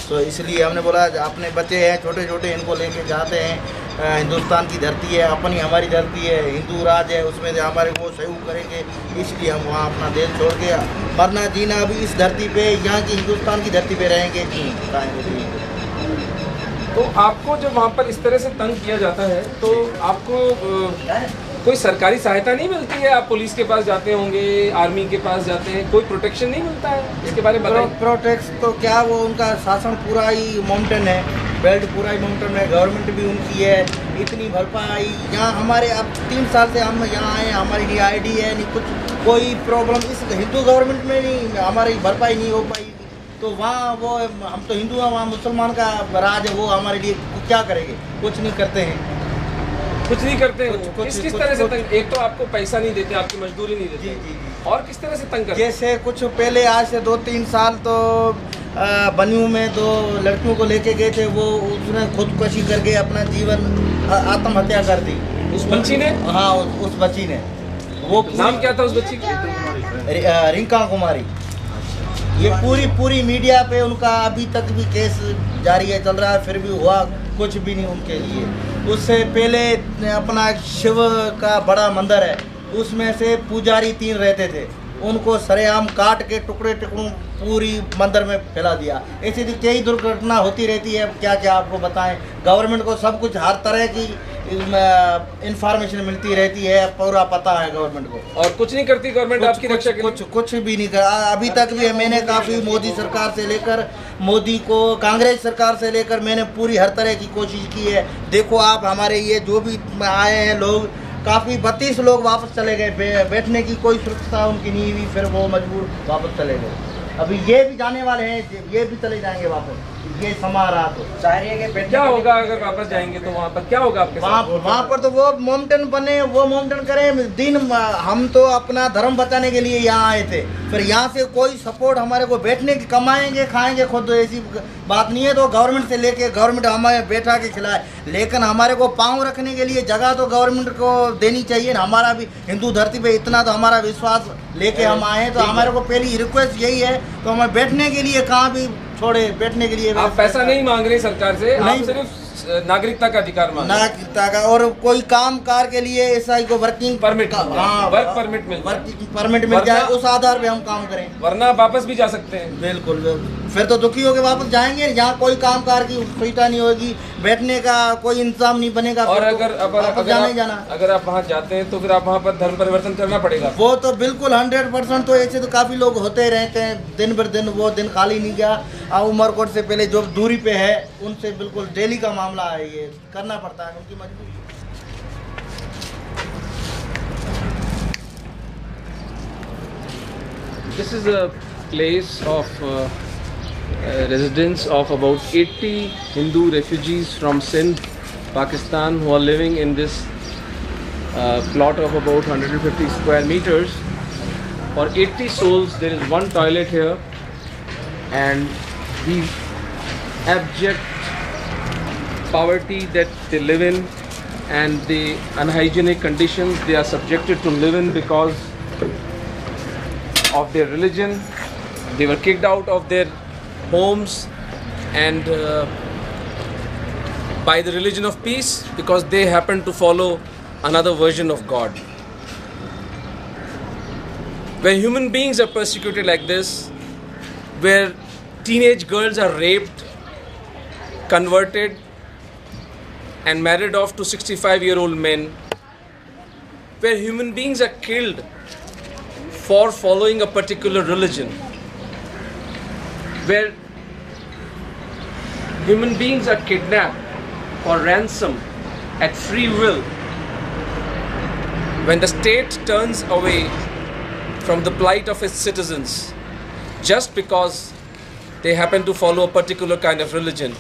तो इसलिए हमने बोला अपने बच्चे हैं छोटे छोटे, इनको लेके जाते हैं, हिंदुस्तान की धरती है, अपनी हमारी धरती है, हिंदू राज है, उसमें से हमारे को सहयोग करेंगे, इसलिए हम वहाँ अपना देश छोड़ के मरना जीना अभी इस धरती पे, यहाँ की हिंदुस्तान की धरती पे रहेंगे। तो आपको जब वहाँ पर इस तरह से तंग किया जाता है तो आपको कोई सरकारी सहायता नहीं मिलती है? आप पुलिस के पास जाते होंगे, आर्मी के पास जाते हैं, कोई प्रोटेक्शन नहीं मिलता है? इसके बारे में बताइए। प्रोटेक्शन तो क्या, वो उनका शासन पूरा ही माउंटेन है, बेल्ट पूरा ही माउंटेन है, गवर्नमेंट भी उनकी है, इतनी भरपाई यहाँ हमारे अब 3 साल से हम यहाँ आए, हमारी नहीं ID है, नहीं कुछ, कोई प्रॉब्लम इस हिंदू गवर्नमेंट में नहीं, हमारी भरपाई नहीं हो पाई। तो वहाँ वो हम तो हिंदू हैं, वहाँ मुसलमान का राज है, वो हमारे लिए क्या करेंगे? कुछ नहीं करते हैं, कुछ नहीं करते हैं। कुछ किस तरह से तंग? एक तो आपको पैसा नहीं देते, आपकी मजदूरी नहीं देते, जी। और किस तरह से तंग करते हैं? जैसे कुछ पहले आज से 2-3 साल तो बनियों में 2 लड़कियों को लेके गए थे, वो उसने खुदकुशी करके अपना जीवन आत्महत्या कर दी। उस बच्ची ने? हाँ, उस बच्ची ने। वो नाम क्या था उस बच्ची का? रिंका कुमारी। ये पूरी मीडिया पे उनका अभी तक भी केस जारी है, चल रहा है, फिर भी हुआ कुछ भी नहीं उनके लिए। उससे पहले अपना शिव का बड़ा मंदिर है, उसमें से पुजारी 3 रहते थे, उनको सरेआम काट के टुकड़े पूरी मंदिर में फैला दिया। ऐसी तो कई दुर्घटना होती रहती है, क्या क्या आपको बताएं। गवर्नमेंट को सब कुछ हर तरह की इंफॉर्मेशन मिलती रहती है, पूरा पता है गवर्नमेंट को। और कुछ नहीं करती गवर्नमेंट आपकी रक्षा के लिए? कुछ भी नहीं करा अभी तक भी। मैंने काफ़ी मोदी सरकार से लेकर मोदी को कांग्रेस सरकार से लेकर मैंने पूरी हर तरह की कोशिश की है। देखो आप, हमारे ये जो भी आए हैं लोग, काफ़ी 32 लोग वापस चले गए, बैठने की कोई सुरक्षा उनकी नहीं हुई, फिर वो मजबूर वापस चले गए। अभी ये भी जाने वाले हैं, ये भी चले जाएंगे वापस, ये समा रहा तो क्या होगा अगर वापस जाएंगे तो वहाँ पर क्या होगा आपके साथ? वहाँ पर तो वो माउंटेन बने, वो माउंटेन करें दिन। हम तो अपना धर्म बचाने के लिए यहाँ आए थे, फिर यहाँ से कोई सपोर्ट हमारे को बैठने की, कमाएंगे खाएंगे खुद, ऐसी बात नहीं है। तो गवर्नमेंट से लेके गवर्नमेंट हमें बैठा के खिलाए, लेकिन हमारे को पाँव रखने के लिए जगह तो गवर्नमेंट को देनी चाहिए ना। हमारा भी हिंदू धरती पे इतना तो हमारा विश्वास लेके हम आए हैं, तो हमारे को पहली रिक्वेस्ट यही है, तो हमें बैठने के लिए कहाँ भी छोड़े, बैठने के लिए। आप पैसा नहीं मांग रहे सरकार से, आप सिर्फ नागरिकता का अधिकार मांग रहे हैं। नागरिकता का, और कोई काम कार के लिए SI को वर्किंग परमिट, हाँ, वर्क परमिट मिल जाए, उस आधार पे हम काम करें, वरना आप वापस भी जा सकते हैं। बिल्कुल। फिर तो दुखी होकर वापस जाएंगे, यहाँ कोई काम कार की सुविधा नहीं होगी, बैठने का कोई इंतजाम नहीं बनेगा। और अगर आप वहाँ जाते हैं तो फिर आप वहाँ पर धर्म परिवर्तन करना पड़ेगा। वो तो बिल्कुल 100%। तो ऐसे तो काफ़ी लोग होते रहते हैं, दिन भर दिन वो दिन खाली नहीं गया। उमरकोट से पहले जो दूरी पे है, उनसे बिल्कुल डेली का मामला है, ये करना पड़ता है, उनकी मजबूरी। This is a place of residence of about 80 Hindu refugees from Sindh, Pakistan, who are living in this plot of about 150 square meters. For 80 souls, there is one toilet here, and the abject poverty that they live in and the unhygienic conditions they are subjected to live in because of their religion. They were kicked out of their homes and by the religion of peace because they happen to follow another version of God. Where human beings are persecuted like this, where teenage girls are raped, converted and married off to 65-year-old men, where human beings are killed for following a particular religion, where human beings are kidnapped for ransom at free will, when the state turns away from the plight of its citizens just because they happen to follow a particular kind of religion,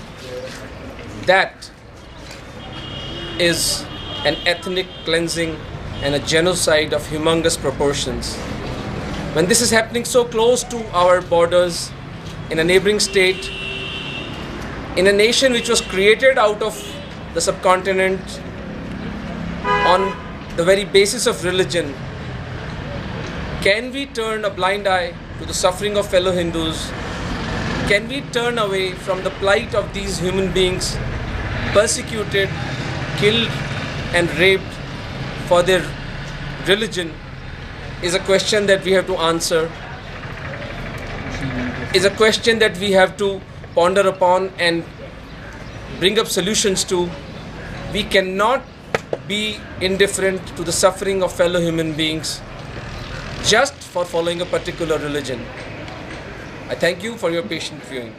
that is an ethnic cleansing and a genocide of humongous proportions. When this is happening so close to our borders, in a neighboring state, in a nation which was created out of the subcontinent on the very basis of religion, can we turn a blind eye to the suffering of fellow Hindus? Can we turn away from the plight of these human beings persecuted, killed and raped for their religion is a question that we have to answer, is a question that we have to ponder upon and bring up solutions to. We cannot be indifferent to the suffering of fellow human beings just for following a particular religion. I thank you for your patient viewing.